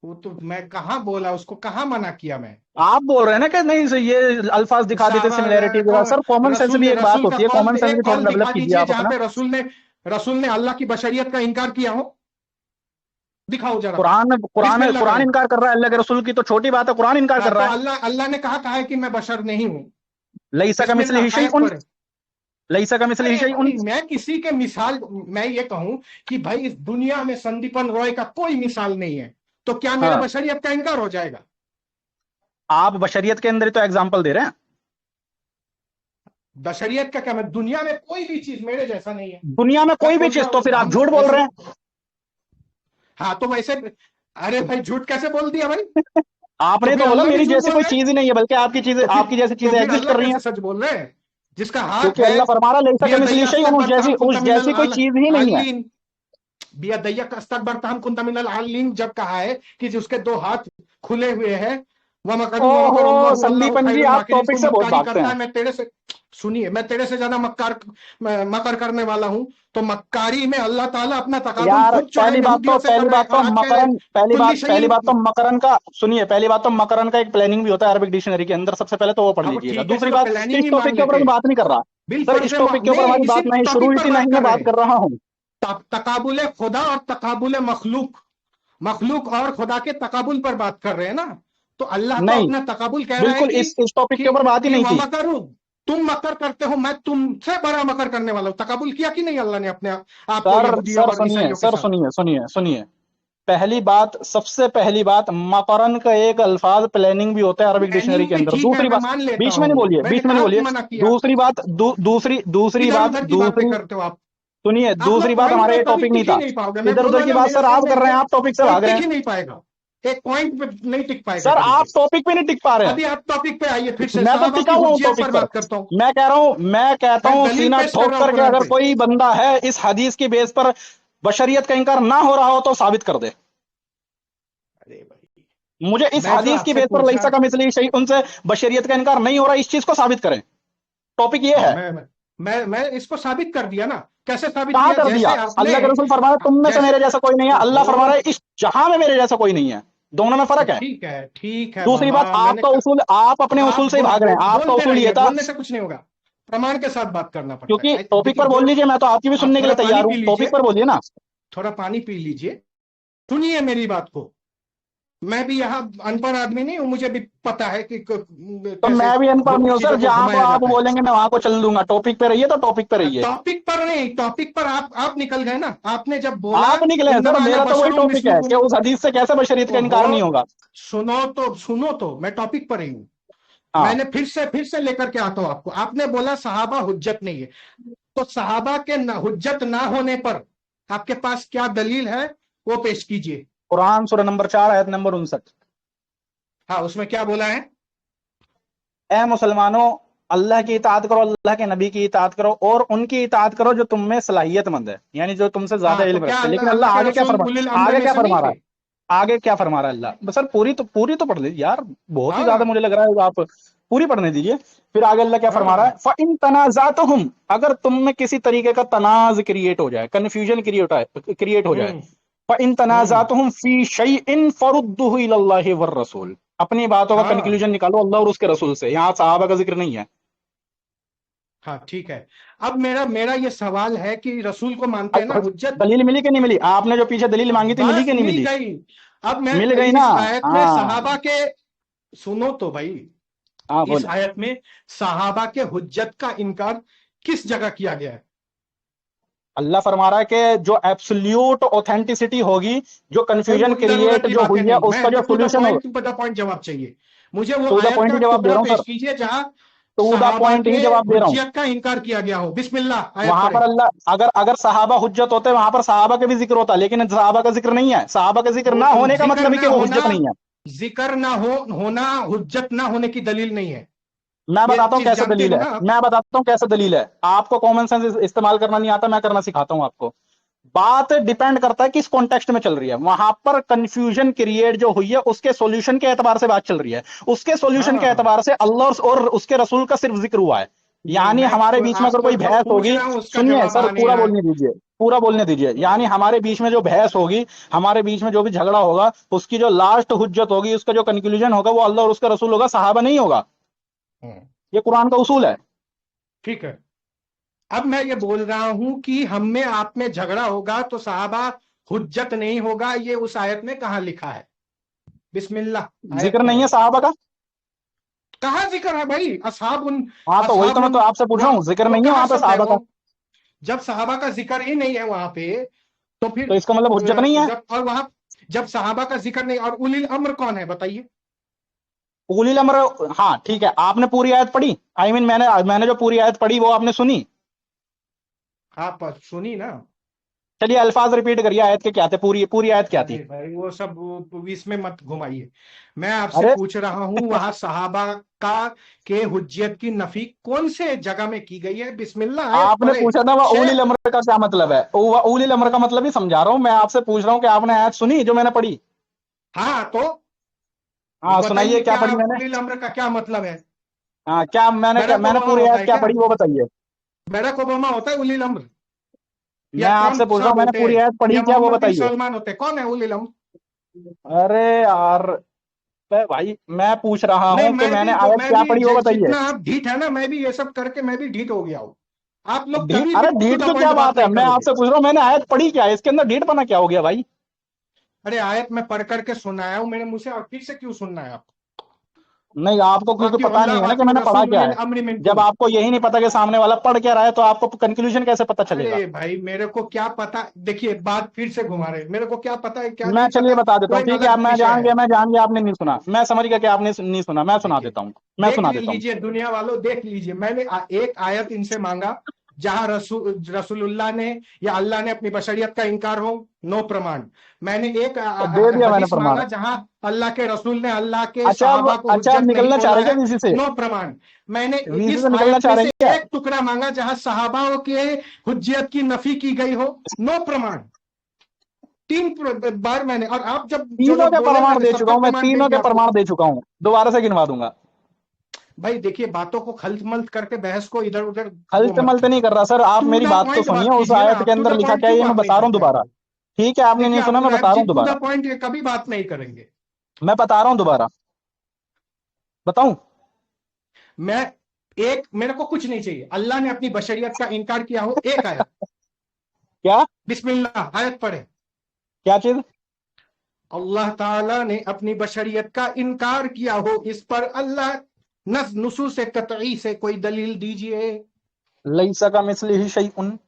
वो तो मैं कहाँ बोला, उसको कहाँ मना किया मैं। आप बोल रहे हैं ना कि नहीं ये अल्फाज दिखा देते साहबा सिमिलैरिटीज, सर कॉमन सेंस भी एक बात रसूल का होती है, कौल, कॉमन सेंस भी एक थोड़ा कौल डेवलप दिखा कीजिए दीजिए आप जहां अपना। पे रसूल ने अल्लाह की बशरियत का इनकार किया हो। दिखाओ जरा। कुरान कुरान बिस्मिल्लाह कुरान करें। इनकार कर रहा है, अल्लाह के रसूल की तो छोटी बात है, कुरान इनकार हाँ, कर तो रहा है। अल्लाह अल्लाह ने कहा है कि मैं बशर नहीं हूं। लईसा का मिस्लिही बिस्मिल्लाह आयत शैउन, पढ़े। लईसा का मिस्लिही अरे शैउन। भाई, मैं किसी के मिसाल, मैं ये कहूं कि भाई इस दुनिया में संदीपन रॉय का कोई मिसाल नहीं है, तो क्या मेरे हाँ, बशरियत का इनकार हो जाएगा? आप बशरियत के अंदर ही तो एग्जाम्पल दे रहे हैं। बशरियत का क्या, मैं दुनिया में कोई भी चीज मेरे जैसा नहीं है। दुनिया में कोई भी चीज, तो फिर आप हम झूठ बोल ऐसे, रहे हैं। हाँ तो वैसे, अरे भाई झूठ कैसे बोल दिया भाई? तो आपने फिर तो बोला अल्लाह भी मेरी झूठ जैसी बोल कोई रहे हैं। चीज ही नहीं है, बल्कि आपकी चीजें, आपकी जैसी तो चीजें फिर एग्जिस्ट अल्लाह कर रही हैं। कैसे सच बोल रहे हैं? जिसका हाथ क्योंकि है अल्लाह फरमा रहा है लईसा का मिस्लिही बियदैया शैउन, अस्तकबरत हम कुंत उस मिनल जैसी कोई चीज ही नहीं है। आलीन, बियदैया अस्तकबरत हम कुंत मिनल आलीन जब कहा है कि जिसके दो हाथ खुले हुए हैं, व मकरू व ओहो मकर अल्लाह वल्लाहु संदीपन जी, खैरुल आप माकिरीन, टॉपिक तू से बहुत मक्कारी भागते करता हैं। है, मैं तेरे से, सुनिए, मैं तेरे से ज्यादा मकर करने वाला हूं। तो मक्कारी में अल्लाह ताला अपना तकाबुल यार खुद जो है यहूदियों से कर रहे हैं, और आज कह रहे हैं कुल्ली पहली शयइन। बात तो मकरन का सुनिए, पहली बात तो मकरन का एक प्लानिंग भी होता है अरबिक डिक्शनरी के अंदर, सबसे पहले तो वो पढ़ हाँ वो लीजिएगा। ठीक है, दूसरी चलो बात, प्लानिंग इस ही मान टॉपिक के ऊपर लेते मैं हैं। बात नहीं कर रहा बिल सर, फर्ज इस टॉपिक के ऊपर नहीं, हमारी इसी बात नहीं, टॉपिक पर शुरू बात नहीं कर मैं रहे बात हैं। कर रहा हूँ। तकाबुल खुदा और तकाबुल मखलूक, मखलूक और खुदा के तकाबुल पर बात कर रहे हैं ना। तो अल्लाह तो नहीं, अपना तकाबुल कह रहा है बिल्कुल इस टॉपिक के ऊपर बात ही कि नहीं थी। वमा करूं, तुम मकर करते हो, मैं तुमसे बड़ा मकर करने वाला हूं। तकाबुल किया कि नहीं अल्लाह ने अपने आपको सर यहूदियों सर और सुनिए, ईसाइयों के सर साथ? सुनिए, सुनिए, पहली बात, सबसे पहली बात, मकरन का एक अल्फाज प्लानिंग भी होता है अरबिक डिक्शनरी प्लानिंग के भी अंदर। ठीक है, दूसरी मैं बात, मान लेता बीच में नहीं हूं, बोलिए, मैंने बीच में नहीं कहा कि बोलिए। मना किया। दूसरी बात, दूसरी इधर बात, उधर की बातें करते हो आप। सुनिए, आप दूसरी लोग बात, पॉइंट हमारा पे ये कभी टॉपिक नहीं टिक ही था। नहीं पाओगे। मैं इधर उधर बोलूंगा की ना बात मेरे सर आप सामने कर रहे हैं, एक आप टॉपिक से कोई भाग रहे टिक हैं। ही नहीं पाएगा। एक पॉइंट पे नहीं टिक पाएगा सर कभी आप कोई। टॉपिक पे नहीं टिक पा रहे हैं। अभी आप टॉपिक पे आइए फिर से, मैं तो साहबा टिका की हुआ हूँ हुज्जियत टॉपिक पर पर। बात करता हूँ। मैं कह रहा हूँ, मैं कहता मैं हूँ दलील सीना पेश कर ठोक रहा हूँ करके, कुरान अगर पे। कोई बंदा है इस हदीस की बेस पर बशरियत का इनकार ना हो रहा हो तो साबित कर दे। अरे भाई, मुझे इस मैं जो हदीस की आपसे बेस पर पूछा, लईसा का मिस्ली शैई उनसे बशरियत का इनकार नहीं हो रहा, इस चीज को साबित करें। टॉपिक ये हाँ है। मैं इसको साबित कर दिया ना। कैसे साबित कहां किया? कर दिया? जैसे आपने, अल्लाह के रसूल फरमा रहे तुम में से जैसे, मेरे जैसा कोई नहीं है, अल्लाह फरमा ओहो, रहा है इस जहां में मेरे जैसा कोई नहीं है, दोनों में तो फर्क है। ठीक है दूसरी बाबा, बात, आपका उसूल, आप अपने आप उसूल से ही भाग रहे हैं, आपका बोलते उसूल ये रहिए, था। बोलने से कुछ नहीं होगा। प्रमाण के साथ बात करना पड़ता क्योंकि है। टॉपिक देखिए पर जो, बोल लीजिए, मैं तो आपकी भी आप सुनने के थोड़ा लिए पानी तैयार हूं, पी टॉपिक लीजिए, पर बोलिए ना। थोड़ा पानी पी लीजिए, सुनिए मेरी बात को। मैं भी यहाँ अनपढ़ आदमी नहीं हूँ, मुझे भी पता है कि तो कैसे मैं भी अनपढ़ नहीं हूं सर, चीजों को जहां पर घुमाया आप जाता है। बोलेंगे मैं वहां को चल दूंगा। टॉपिक पे रहिए, तो टॉपिक पे रहिए। टॉपिक पर नहीं, टॉपिक पर आप निकल गए ना। आपने जब बोला आप निकले हैं सर, इन्नमा अना मेरा तो वही बशरुम टॉपिक है कि मिस्लुकुम, उस हदीस से कैसे बशरीयत का ओहो, इनकार नहीं होगा। सुनो तो मैं टॉपिक पर ही हूँ। हाँ, मैंने फिर से लेकर के आता हूं आपको। आपने बोला सहाबा हुज्जत नहीं है, तो सहाबा के हुज्जत ना होने पर आपके पास क्या दलील है, वो पेश कीजिए। कुरान सूरह नंबर 4 आयत नंबर 59। हाँ, उसमें क्या बोला है? ए मुसलमानों, अल्लाह की इताअत करो, अल्लाह के नबी की इताअत करो, और उनकी इताअत करो जो तुम में सलाहियतमंद है, यानी जो तुमसे ज्यादा हाँ, तो इल्म क्या रखते हैं। अल्लाह लेकिन अल्लाह अल्लाह के आगे क्या रसूल फरमा, उलिल अम्र आगे में क्या से नहीं फरमा रहा थे? है, आगे क्या फरमा रहा है अल्लाह? सर पूरी तो पढ़ लीजिए यार, बहुत ही ज्यादा हाँ मुझे लग रहा है आप पूरी पढ़ने दीजिए। फिर आगे अल्लाह क्या फरमा रहा है, हाँ। फ़इन तनाज़अतुहुम, अगर तुम में किसी तरीके का तनाज क्रिएट हो जाए, कंफ्यूजन क्रिएट हो जाए, हम्म फ़इन हम्म। तनाज़अतुहुम फी शैइन फरुद्दुहु इलल्लाहि वर रसूल, अपनी बातों का हाँ कंक्लूजन निकालो अल्लाह और उसके रसूल से। यहाँ सहाबा का जिक्र नहीं है। हाँ ठीक है। अब मेरा मेरा ये सवाल है कि रसूल को मानते हैं ना हुज्जत? दलील मिली कि नहीं मिली? आपने जो पीछे दलील मांगी थी, मिली बस कि नहीं मिल मिली? गई। अब मैं मिल गई ना। इस आयत में हाँ सहाबा के, सुनो तो भाई, हाँ, इस बोले। आयत में सहाबा के हुज्जत का इनकार किस जगह किया गया है? अल्लाह फरमा रहा है कि जो एब्सोल्यूट ऑथेंटिसिटी होगी, जो भाई वो कंफ्यूजन इधर उधर क्रिएट की जो बातें हुई है, नहीं, मैं उसका जो तो सोल्यूशन होगा। टू द पॉइंट जवाब चाहिए। मुझे वो टू द आयत पॉइंट का ही जवाब दे टुकड़ा रहा हूँ पेश सर, कीजिए जहां टू द सहाबा पॉइंट के ही जवाब दे रहा हूँ। हुज्जियत का इनकार किया गया हो। बिस्मिल्लाह, आयत वहां पढ़े। पर अल्लाह, अगर अगर सहाबा हुज्जत होते, वहां पर सहाबा का भी जिक्र होता, लेकिन सहाबा का जिक्र नहीं है। सहाबा का जिक्र ना वो होने का जिक्र मतलब है ना कि वो होना, हुज्जत नहीं है। जिक्र ना होना हुज्जत ना होने की दलील नहीं है। मैं ये बताता हूँ चीज कैसे जानते दलील हो है, ना आप? मैं बताता हूँ कैसे दलील है। आपको कॉमन सेंस इस्तेमाल करना नहीं आता, मैं करना सिखाता हूँ आपको। बात डिपेंड करता है किस कॉन्टेक्स्ट में चल रही है, वहां पर कंफ्यूजन क्रिएट जो हुई है उसके सॉल्यूशन के एतबार से बात चल रही है, उसके सॉल्यूशन के हाँ, एतबार से अल्लाह और उसके रसूल का सिर्फ जिक्र हुआ है। यानी मैं हमारे बीच में अगर आपको कोई जो बहस पूछ होगी, रहा हूँ उसका सुनिए जवाब सर, हाँ नहीं पूरा हाँ। बोलने दीजिए, पूरा बोलने दीजिए। यानी हमारे बीच में जो बहस होगी, हमारे बीच में जो भी झगड़ा होगा, उसकी जो लास्ट हुज्जत होगी, उसका जो कंक्लूजन होगा, वो अल्लाह और उसका रसूल होगा, सहाबा नहीं होगा। हम्म, ये कुरान का उसूल है। ठीक है। अब मैं ये बोल रहा हूं कि हम में आप में झगड़ा होगा तो साहबा हुज्जत नहीं होगा, ये उस आयत में कहाँ लिखा है? बिस्मिल्लाह, आयत जिक्र नहीं पढ़े। है सहाबा का। कहाँ जिक्र है भाई? असहाब उन हाँ तो वही तो असहाब मैं तो उन आपसे पूछ रहा हूँ, जिक्र वो नहीं है कहाँ वहां पे शब्द है सहाबा वो? का। जब सहाबा का जिक्र ही नहीं है वहां पे, तो फिर तो इसका मतलब हुज्जत नहीं है। जब और वहां जब सहाबा का जिक्र नहीं, और उलिल अम्र कौन है बताइए? उलील अमर। हाँ ठीक है, आपने पूरी आयत पढ़ी, आई मीन मैंने जो पूरी आयत पढ़ी वो आपने सुनी। आप सुनी ना? चलिए अल्फाज रिपीट करिए, आयत के क्या थे, पूरी पूरी आयत क्या अरे थी। भाई वो सब इसमें मत घुमाइए। मैं आपसे अरे पूछ रहा हूं वहां सहाबा का के हुज्जियत की नफी कौन से जगह में की गई है? बिस्मिल्लाह, आयत आपने पढ़े पूछा था वह उलील शेख। अमर का क्या मतलब है, उलील अमर का मतलब ही समझा रहा हूं मैं आपसे, पूछ रहा हूं कि आपने आयत सुनी जो मैंने पढ़ी। हाँ तो हाँ बताइए सुनाइए, क्या क्या पढ़ी मैंने। उलिल अम्र का क्या मतलब है? हाँ क्या बैरक मैंने ओबामा पूरी होता आयत है क्या क्या? पढ़ी वो बताइए। बैरक ओबामा होता है उलिल अम्र? या मैं आपसे ट्रम्प पूछ रहा हूँ साहब मैंने होते पूरी हैं? आयत पढ़ी या क्या वो मोहम्मद बिन बताइए। सलमान होते हैं? कौन है उलिल अम्र? अरे यार, भाई मैं पूछ रहा नहीं, हूं कि मैंने आयत क्या पढ़ी वो बताइए। जितना आप ढीठ है ना, मैं भी ये सब करके मैं भी ढीठ हो गया हूँ। आप लोग कभी भी अरे टू ढीठ द को क्या पॉइंट बात बात है, नहीं मैं करोगे। आपसे पूछ रहा हूँ मैंने आयत पढ़ी क्या है, इसके अंदर ढीठ पना क्या हो गया भाई। अरे आयत में पढ़ करके सुनाया हूं मेरे मुंह से, और फिर से क्यों सुनना है आपको? नहीं आपको क्योंकि वाकई पता अल्लाह नहीं है ना कि वाकई मैंने पढ़ा रसूल क्या उलिल है। अम्र जब मिनकुम। आपको यही नहीं पता कि सामने वाला पढ़ क्या रहा है, तो आपको कंक्लूजन कैसे पता चलेगा। अरे भाई मेरे को क्या पता, देखिए बात फिर से घुमा रहे, मेरे को क्या पता है क्या मैं नहीं चलिए पता, बता देता वो हूँ, एक ठीक है, अब अलग विषय है। मैं जान गया आपने नहीं सुना, मैं समझ गया कि आपने नहीं सुना, मैं सुना देखिए, देता हूँ। मैं सुना देता हूँ। लीजिए दुनिया वालों, देख लीजिए, मैंने एक आयत इनसे मांगा जहां रसूलुल्लाह ने या अल्लाह ने अपनी बशरियत का इनकार हो, नो प्रमाण। मैंने एक तो दे दिया मैंने हदीस प्रमाण। मांगा जहां अल्लाह के रसूल ने अल्लाह के सहाबा को अच्छा अब हुज्जत नहीं निकलना चाह बोला रहे है, हैं वीसी से। नो प्रमाण। मैंने वीसी इस से निकलना आयत चाह में रहे से हैं क्या। एक टुकड़ा मांगा जहां सहाबाओं के हुज्जत की नफी की गई हो, नो प्रमाण। तीन बार मैंने, और आप जब जो जो तीनों के बोले प्रमाण मैंने दे चुका सबका हूं, मैं प्रमाण भेज तीनों के दिया आपको। प्रमाण दे चुका हूं, दोबारा से गिनवा दूंगा। भाई देखिए, बातों को खल्त मल्त करके बहस को इधर उधर वो हल्त मत मल्त नहीं कीजिए। कर रहा सर, आप टू मेरी द बात तो पॉइंट सुनिए, बात उस कीजिए ना, आयत के आप टू अंदर द लिखा पॉइंट क्या है क्यों ये मैं बात नहीं बता रहा हूँ करते हैं? दोबारा। ठीक है आपने देखिए नहीं आप सुना, मैं बता रहा हूँ टू दोबारा। द पॉइंट कभी बात नहीं करेंगे। मैं बता रहा हूँ दोबारा, बताऊं। मैं एक, मेरे को कुछ नहीं चाहिए, अल्लाह ने अपनी बशरियत का इनकार किया हो, एक आयत। क्या बिस्मिल्लाह, आयत पढ़े। क्या चीज। अल्लाह ताला ने अपनी बशरियत का इनकार किया हो, इस पर अल्लाह नुसूस कतई से कोई दलील दीजिए। लईसा का मिस्ली ही शैउन।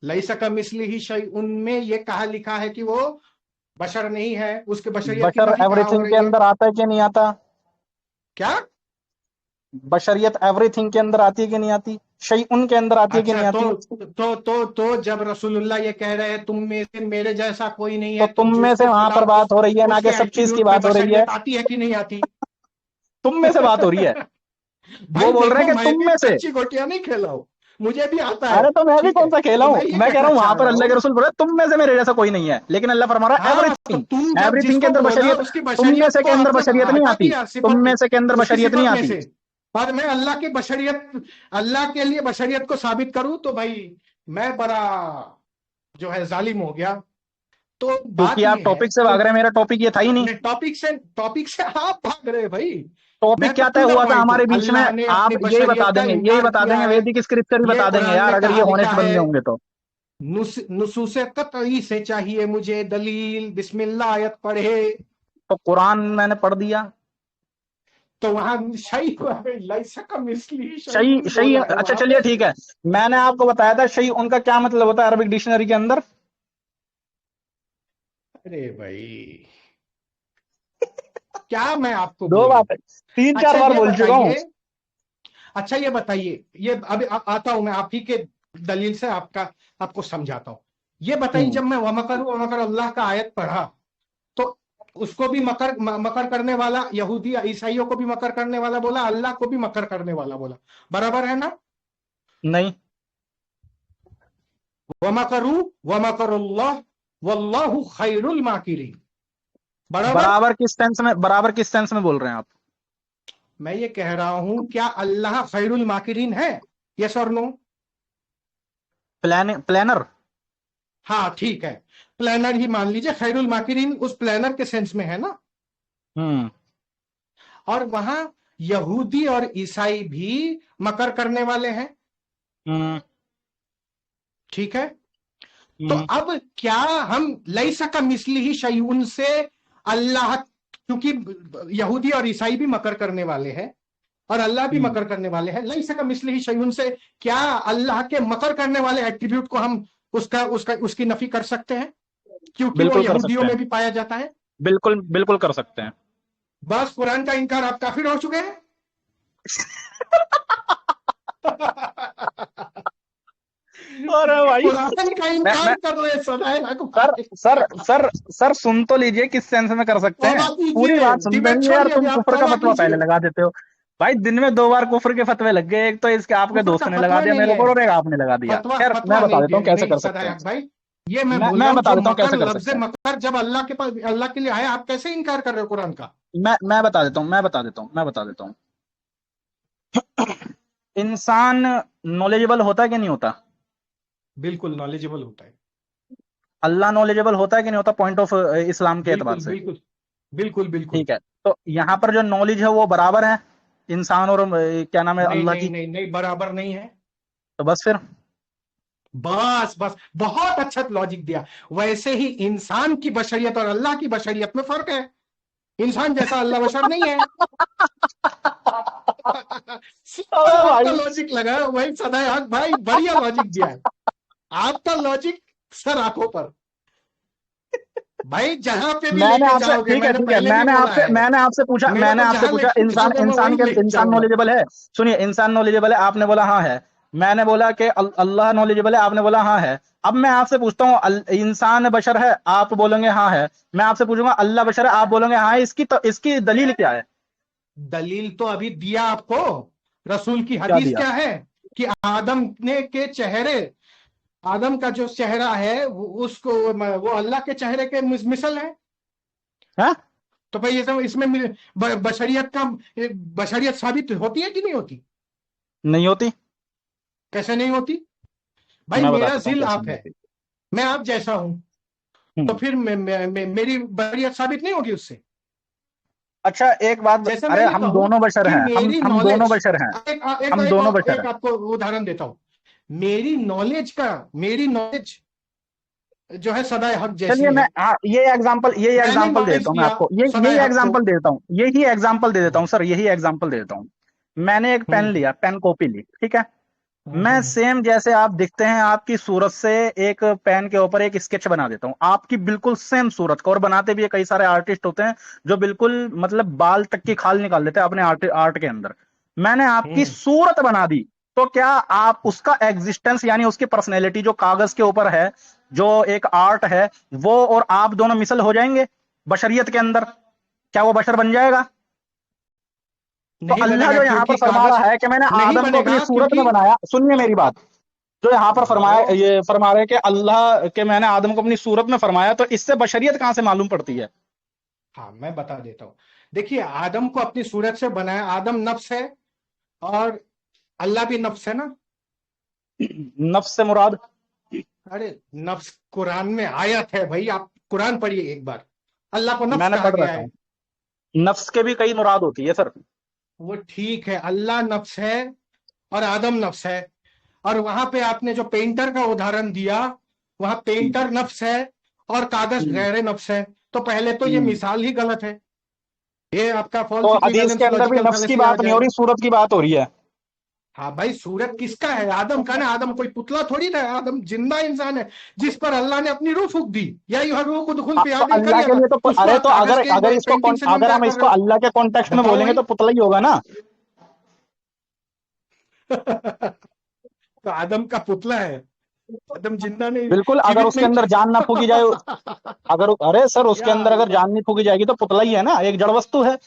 लैसा का मिस्ली ही शै, उनमें ये कहा लिखा है कि वो बशर नहीं है, उसके बशरियत की बशर नफी कहाँ हो एवरीथिंग के रही है? अंदर आता है कि नहीं आता। क्या? बशरियत एवरीथिंग के अंदर आती है कि नहीं आती, शैउन के अंदर आती है कि अच्छा नहीं आती। जब रसूलुल्लाह ये कह रहे हैं तुम में से मेरे जैसा कोई नहीं तो है, तो तुम में से उसके वहां पर खिलाफ बात हो रही है ना उसके कि सब चीज की एट्रीब्यूट में बात हो रही है। बशरियत आती है कि नहीं आती? तुम में से बात हो रही है। वो भाई बोल रहे देखो, हैं कि मैं तुम भी में से। कच्ची गोटियां नहीं खेला हूं, मुझे भी आता है। अरे तो मैं भी ठीक कौन है, सा खेला तो हूँ, मैं ये मैं कह रहा कहना हूँ चाह वहां पर रहा अल्लाह के हूं। रसूल बोल रहे हैं, तुम में से मेरे जैसा कोई नहीं है, लेकिन अल्लाह फरमा रहा है हाँ तो एवरीथिंग। तुम जब एवरीथिंग के जिसको अंदर बोला बशरियत। उसकी तुम में बशरियत से के को अंदर आपने बशरियत नहीं हटा आती। दिया, तुम सिफत में से के अंदर उसकी बशरियत नहीं सिफत में आती। से। पर मैं अल्लाह की बशरियत, अल्लाह के लिए बशरियत को साबित करूं तो भाई मैं बड़ा जो है जालिम हो गया। तो क्योंकि बात आप यह है टॉपिक से कि भाग रहे हैं, मेरा टॉपिक ये था ही नहीं। टॉपिक से आप भाग रहे हैं भाई। टॉपिक मैं तो क्या तय टू द हुआ था पॉइंट हूं, हमारे बीच में, अल्लाह ने आप अपनी बशरियत का यही इनकार बता किया देंगे, है, वैदिक स्क्रिप्चर ही ये बता देंगे कुरान यार, में अगर कहा ये लिखा होनेस्ट है। बंदे होंगे तो। नुसूस कतई से चाहिए मुझे दलील, बिस्मिल्लाह, आयत पढ़े। तो कुरान मैंने पढ़ दिया। तो वहां सही लैसा का मिस्ली सही सही उन सही, बोला है अच्छा वहां चलिए पे। ठीक है। मैंने आपको बताया था सही उनका क्या मतलब होता है अरबिक डिक्शनरी के अंदर। अरे भाई, क्या मैं आपको दो बोलूं? बात, तीन चार अच्छा बार ये बोल चुका हूँ। बताइए, अच्छा ये बताइए, ये अभी आता हूं मैं आप ही के दलील से, आपका आपको समझाता हूं। ये बताइए, हम्म। जब मैं वमकर अल्लाह का आयत पढ़ा, तो उसको भी मकर करने वाला, यहूदी ईसाइयों को भी मकर करने वाला बोला, अल्लाह को भी मकर करने वाला बोला, बराबर है ना? नहीं। वमकरू वमकरुल्लाह वल्लाहु खैरुल माकिरीन। बराबर किस सेंस में बोल रहे हैं आप? मैं ये कह रहा हूं, क्या अल्लाह खैरुल माकिरीन है? यस और नो? प्लानर। हाँ ठीक है, प्लानर ही मान लीजिए, खैरुल माकिरीन उस प्लानर के सेंस में है ना। हम्म और वहां यहूदी और ईसाई भी मकर करने वाले हैं, हम्म ठीक है। तो हम्म अब क्या हम लैसा का मिस्ली ही शयून से अल्लाह, क्योंकि यहूदी और ईसाई भी मकर करने वाले हैं और अल्लाह भी हम्म, मकर करने वाले हैं, लैसा का मिस्ली ही शयून से क्या अल्लाह के मकर करने वाले एट्रीब्यूट को हम उसकी नफी कर सकते हैं, क्योंकि वो बिल्कुल कर यहूदियों सकते हैं। में भी पाया जाता है? बिल्कुल बिल्कुल कर सकते हैं। बस कुरान का इनकार आप काफिर हो चुके हैं। अरे भाई, कुरान का मैं इनकार कर रहे सदाए सर भाई। सर सर सर सुन तो लीजिए किस सेंस में कर सकते हैं। तौबा पूरी कीजिए, बात सुन डिबेट लेंगे यार, छोड़िए, अभी तुम आप कुफर का तौबा फतवा पहले कीजिए। लगा देते हो। भाई दिन में 2 बार कुफर के फतवे लग गए, एक तो इसके आपके कुफर दोस्त का ने लगा फतवा दिया नहीं मेरे है, ऊपर और एक आपने लगा दिया। फतवा खैर फतवा मैं बता नहीं देता हूँ कैसे नहीं कर सकते हैं। सदायक भाई, ये मैं बोल रहा मैं हूं, बता जो देता हूँ कैसे मकर कर लफ्ज सकते हैं। मकर जब अल्लाह के पास, अल्लाह के लिए आया, आप कैसे इनकार कर रहे हो कुरान का? मैं बता देता हूँ। इंसान नॉलेजेबल होता है कि नहीं होता? बिल्कुल नॉलेजेबल होता है। अल्लाह नॉलेजेबल होता है कि नहीं होता, पॉइंट ऑफ इस्लाम के एतबार बिल्कुल से? बिल्कुल बिल्कुल बिल्कुल। ठीक है, तो यहाँ पर जो नॉलेज है वो बराबर है इंसान और क्या नाम है, नहीं अल्लाह नहीं की। नहीं नहीं, बराबर नहीं है। तो बस फिर। बस बस, बहुत अच्छा लॉजिक दिया। वैसे ही इंसान की बशरियत और अल्लाह की बशरियत में फर्क है। इंसान जैसा अल्लाह बशर नहीं है। सिंपल अबे आपका भाई, लॉजिक लगा वही सदाए हक भाई, बढ़िया लॉजिक दिया है आपका लॉजिक, सर आंखों पर। भाई जहां पे भी मैंने लेके आपसे जाओगे, ठीक है मैंने ठीक है, पहले भी मैंने बोला आपसे है, मैंने आपसे पूछा मेरे मैंने को आपसे जहां पूछा लेके इंसान जाओगे मैं इंसान वहीं के लेके इंसान जाऊंगा। नॉलेजेबल है। सुनिए, इंसान नॉलेजेबल है, आपने बोला हाँ है। मैंने बोला कि अल्लाह नॉलेजेबल है, आपने बोला हाँ है। अब मैं आपसे पूछता हूँ, इंसान बशर है, आप बोलोगे हाँ है। मैं आपसे पूछूंगा अल्लाह बशर है, आप बोलोगे हाँ है। इसकी दलील क्या है? दलील तो अभी दिया आपको, रसूल की क्या हदीस दिया? क्या है कि आदम ने के चेहरे, आदम का जो चेहरा है उसको वो अल्लाह के चेहरे के मिसल है। है? तो भाई ये सब इसमें बशरियत का, बशरियत साबित होती है कि नहीं होती? नहीं होती। कैसे नहीं होती? भाई मैं बता मेरा देता हूँ जिल कैसे आप नहीं है, होती। मैं आप जैसा हूं, तो हम्म। फिर मेरी बशरियत साबित नहीं होगी उससे? अच्छा एक बात, जैसे मैं अरे ये हम कहूं दोनों बशर कि हैं, हम मेरी हम दोनों नॉलेज, बशर हैं। एक एक हम एक, दोनों एक, बशर एक हैं। आपको उदाहरण देता हूं। मेरी नॉलेज जो है सदाए हक जैसी चलिए मैं है। यही मैंने एग्जांपल नॉलेज देता हूँ मैं दिया आपको, सदाए यही हक को। एग्जांपल देता हूँ, यही एग्जांपल दे देता हूँ सर, यही एग्जांपल दे देता हूँ। मैंने एक पेन हम्म लिया, पेन कॉपी ली, ठीक है। मैं हम्म सेम जैसे आप दिखते हैं आपकी सूरत से एक पेन के ऊपर एक स्केच बना देता हूँ आपकी बिल्कुल सेम सूरत का, और बनाते भी कई सारे आर्टिस्ट होते हैं जो बिल्कुल मतलब बाल तक की खाल निकाल देते हैं अपने आर्ट के अंदर। मैंने आपकी हम्म। सूरत बना दी, तो क्या आप उसका एग्जिस्टेंस यानी उसकी पर्सनैलिटी जो कागज के ऊपर है, जो एक आर्ट है, वो और आप दोनों मिसल हो जाएंगे बशरियत के अंदर? क्या वो बशर बन जाएगा? तो नहीं अल्लाह बनेगा, जो यहाँ पर क्योंकि फरमा कागज रहा है कि मैंने नहीं आदम को अपनी बनेगा सूरत में क्योंकि, बनाया, सुनिए मेरी बात। जो यहाँ पर फरमाया, बोलो। ये फरमा रहे कि अल्लाह के मैंने आदम को अपनी सूरत में फरमाया, तो इससे बशरियत कहां से मालूम पड़ती है? हाँ मैं बता देता हूँ। देखिए आदम को अपनी सूरत से बनाया, आदम नफ्स है और अल्लाह भी नफ्स है ना। नफ्स से मुराद? अरे नफ्स कुरान में आयत है भाई, आप कुरान पढ़िए एक बार, अल्लाह को नफ्स मैंने कहा पढ़ गया रखा है। हूँ। नफ्स के भी कई मुराद होती है सर। वो ठीक है, अल्लाह नफ्स है और आदम नफ्स है। और वहां पे आपने जो पेंटर का उदाहरण दिया, वहां पेंटर नफ्स है और कागज हम्म, गहरे नफ्स है। तो पहले तो ये हम्म। मिसाल ही गलत है, ये आपका तो फॉल्स हदीस के इक्विवेलेंस अंदर भी लॉजिकल नफ्स की फैलेसी आ बात नहीं हो जाएगा। रही, सूरत की बात हो रही है। हाँ भाई, सूरत किसका है? आदम का ना। आदम कोई पुतला थोड़ी था, आदम जिंदा इंसान है जिस पर अल्लाह ने अपनी रूह फूक दी, या यूं रूह को दुखुल पे तो यादिल अल्लाह के करिएगा। लिए तो उसको अरे, आप तो कागज अगर के अगर पेंटिंग से अगर कंपेयर हम कर रहे इसको हो? अल्लाह के कॉन्टेक्स्ट में बताओ बोलेंगे भाई। तो पुतला ही होगा ना। तो आदम का पुतला है, आदम जिंदा नहीं, बिल्कुल, अगर जीवित उसके नहीं अंदर जान ना फूकी जाए, था। अगर अरे सर उसके या अंदर अगर अल्लाह। जान नहीं फूकी जाएगी तो पुतला ही है ना, एक जड़ वस्तु है।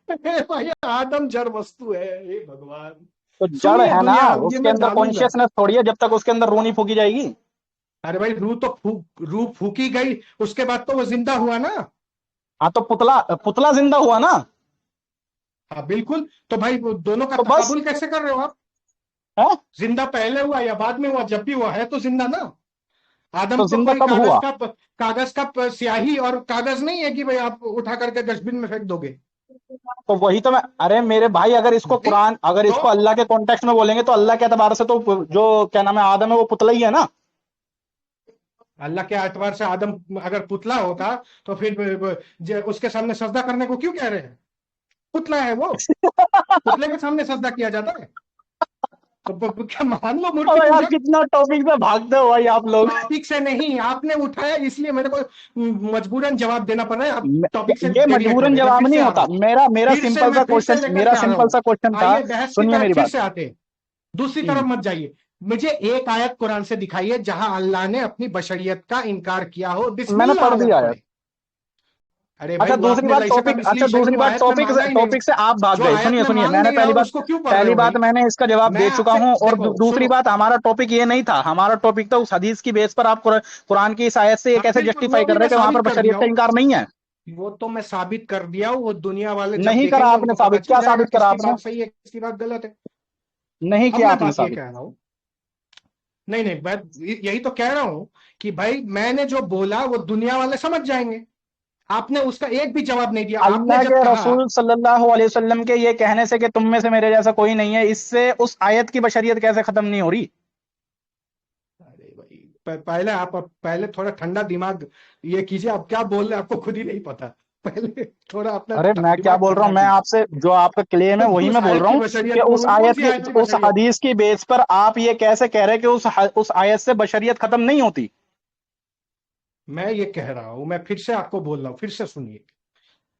भाई आदम जड़ वस्तु है, हे भगवान। तो जड़ सुनिए, है ना, दुनिया ये उसके मैं अंदर डालूंगा। कॉन्शियसनेस थोड़ी है जब तक उसके अंदर रूह नहीं फूकी जाएगी। अरे भाई, रूह फूकी गई, उसके बाद तो वो जिंदा हुआ ना। हाँ तो पुतला पुतला जिंदा हुआ ना। हाँ बिल्कुल, तो भाई वो दोनों का तो बस तकाबुल कैसे कर रहे हो आप? है। जिंदा पहले हुआ या बाद में हुआ, जब भी हुआ है तो जिंदा ना। आदम तो तो जिंदा कोई कब हुआ? कागज का स्याही और कागज नहीं है कि भाई आप उठा करके डस्टबिन में फेंक दोगे। तो वही तो मैं, अरे मेरे भाई, अगर इसको भाई कुरान, अगर तो इसको अल्लाह के कॉन्टेक्स्ट में बोलेंगे तो अल्लाह के एतबार से तो जो क्या नाम है आदम है वो पुतला ही है ना। अल्लाह के एतबार से आदम अगर पुतला होता तो फिर उसके सामने सजदा करने को क्यों कह रहे हैं? पुतला है वो, पुतले के सामने सजदा किया जाता है? तो क्या मान लो मूर्ति अबे यार पूजा? कितना टॉपिक से भागते हो भाई आप लोग। टॉपिक से नहीं, आपने उठाया इसलिए मेरे को मजबूरन जवाब देना पड़ रहा है। आप टॉपिक से ये डेविएट हो मजबूरन रहे हैं। मैं जवाब फिर से नहीं आ रहा होता, हूँ, मेरा मेरा सिंपल सा फिर से क्वेश्चन, लेकर मेरा के आ रहा सिंपल हूँ। सा क्वेश्चन था। आइए बहस की सुनिए तरफ मेरी फिर बात। से आते हैं। दूसरी तरफ हम्म। मत जाइए। मुझे एक आयत कुरान से दिखाइए जहां अल्लाह ने अपनी बशरियत का इनकार किया हो, मैंने बिस्मिल्लाह पढ़ अगर दिया है। पढ़े। अरे भाई, अच्छा वो दूसरी आपने बात लईसा का टॉपिक, मिसली अच्छा शयी दूसरी वो बात आयत में टॉपिक मांगा ही नहीं हो। टॉपिक से आप भाग जो गए। आयत सुनिए में सुनिए, मांग मैंने नहीं रहा उसको क्यों पढ़ रहे पहली हो बात भाई? मैंने इसका जवाब मैं दे चुका आपसे हूं, और देखो दूसरी सुनो। बात, हमारा टॉपिक ये नहीं था। हमारा टॉपिक तो उस हदीस की बेस पर आप कुरान की इस आयत से ये हाँ कैसे बिल्कुल, जस्टिफाई वो कर भी रहे मैं हैं कि वहां पर साबित कर बशरियत दिया का हूँ। इनकार नहीं है। वो तो मैं साबित कर दिया हूँ, वो दुनिया वाले जब नहीं करा देखेंगे आपने उनको पता साबित, चल क्या जाएगा साबित करा किसकी आपने? बात सही है किसकी बात गलत है। नहीं अब किया मैं आपने बात ये साबित। कह रहा हूँ, नहीं नहीं, मैं यही तो कह रहा हूँ कि भाई मैंने जो बोला वो दुनिया वाले समझ जाएंगे। आपने उसका एक भी जवाब नहीं दिया। आपने अल्लाह जब के कहा, रसूल सल्लल्लाहु अलैहि वसल्लम के ये कहने से कि तुम में से मेरे जैसा कोई नहीं है, इससे उस आयत की बशरियत कैसे खत्म नहीं हो रही? अरे भाई पहले आप पहले थोड़ा ठंडा दिमाग ये कीजिए। आप क्या बोल रहे हैं आपको खुद ही नहीं पता। पहले थोड़ा अपना अरे मैं क्या दिमाग बोल रहा ठंडा हूँ, मैं कीजिए। आपसे जो आपका क्लेम है वही उस मैं बोल आयत रहा की हूँ कि बशरियत उस कौन आयत सी की, आयत की उस बशरियत? हदीस की बेस पर आप ये कैसे कह रहे हैं कि उस आयत से बशरियत खत्म नहीं होती? मैं ये कह रहा हूं, मैं फिर से आपको बोल रहा हूं, फिर से सुनिए।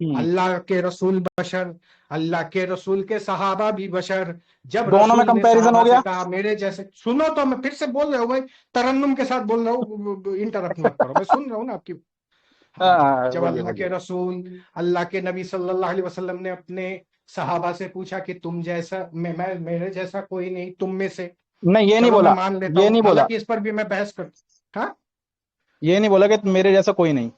हम्म। अल्लाह के रसूल बशर, अल्लाह के रसूल के सहाबा भी बशर। जब दोनों में रसूल ने कंपैरिजन हो सहाबा से गया। कहा मेरे जैसे, सुनो तो, मैं फिर से बोल रहा हूँ भाई, तरन्नुम के साथ बोल रहा हूँ, इंटरप्ट मत करो, मैं सुन रहा हूँ ना आपकी। हाँ, हाँ, जब बोलिए अल्लाह के बोलिए। रसूल, अल्लाह के नबी सल्लल्लाहु अलैहि वसल्लम ने अपने सहाबा से पूछा कि तुम जैसा, मैं मेरे जैसा कोई नहीं तुम में से। नहीं ये नहीं चलो मैं बोला, मान लेता ये हूँ, नहीं बोला, हालांकि इस पर भी मैं बहस कर। हाँ, ये नहीं बोला कि मेरे जैसा कोई नहीं।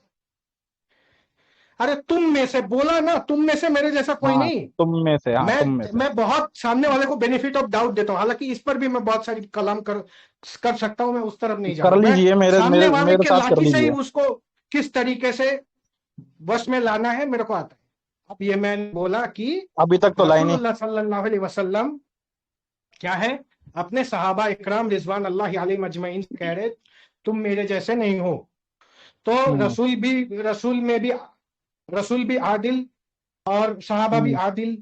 अरे तुम में से बोला ना, तुम में से मेरे जैसा कोई हाँ नहीं। तुम में से, हाँ मैं तुम में से। मैं बहुत सामने वाले को बेनिफिट ऑफ डाउट देता हूं, हालांकि इस पर भी मैं बहुत सारी कलाम कर सकता हूं। मैं उस तरफ नहीं जा कर रहा हूं। मैं लीजिए, मेरे सामने मेरे वाले मेरे के साथ कर लाठी से ही लीजिए। उसको किस तरीके से वश में लाना है मेरे को आता है। अब ये मैंने बोला कि अभी तक तो लाई नहीं। रसूलुल्लाह सल्लल्लाहु अलैहि वसल्लम क्या है, अपने सहाबा इकराम रिजवान अल्लाह अलैहिम अजमईन से कह रहे तुम मेरे जैसे नहीं हो। तो हम्म। रसूल भी आदिल और सहाबा भी हम्म। आदिल।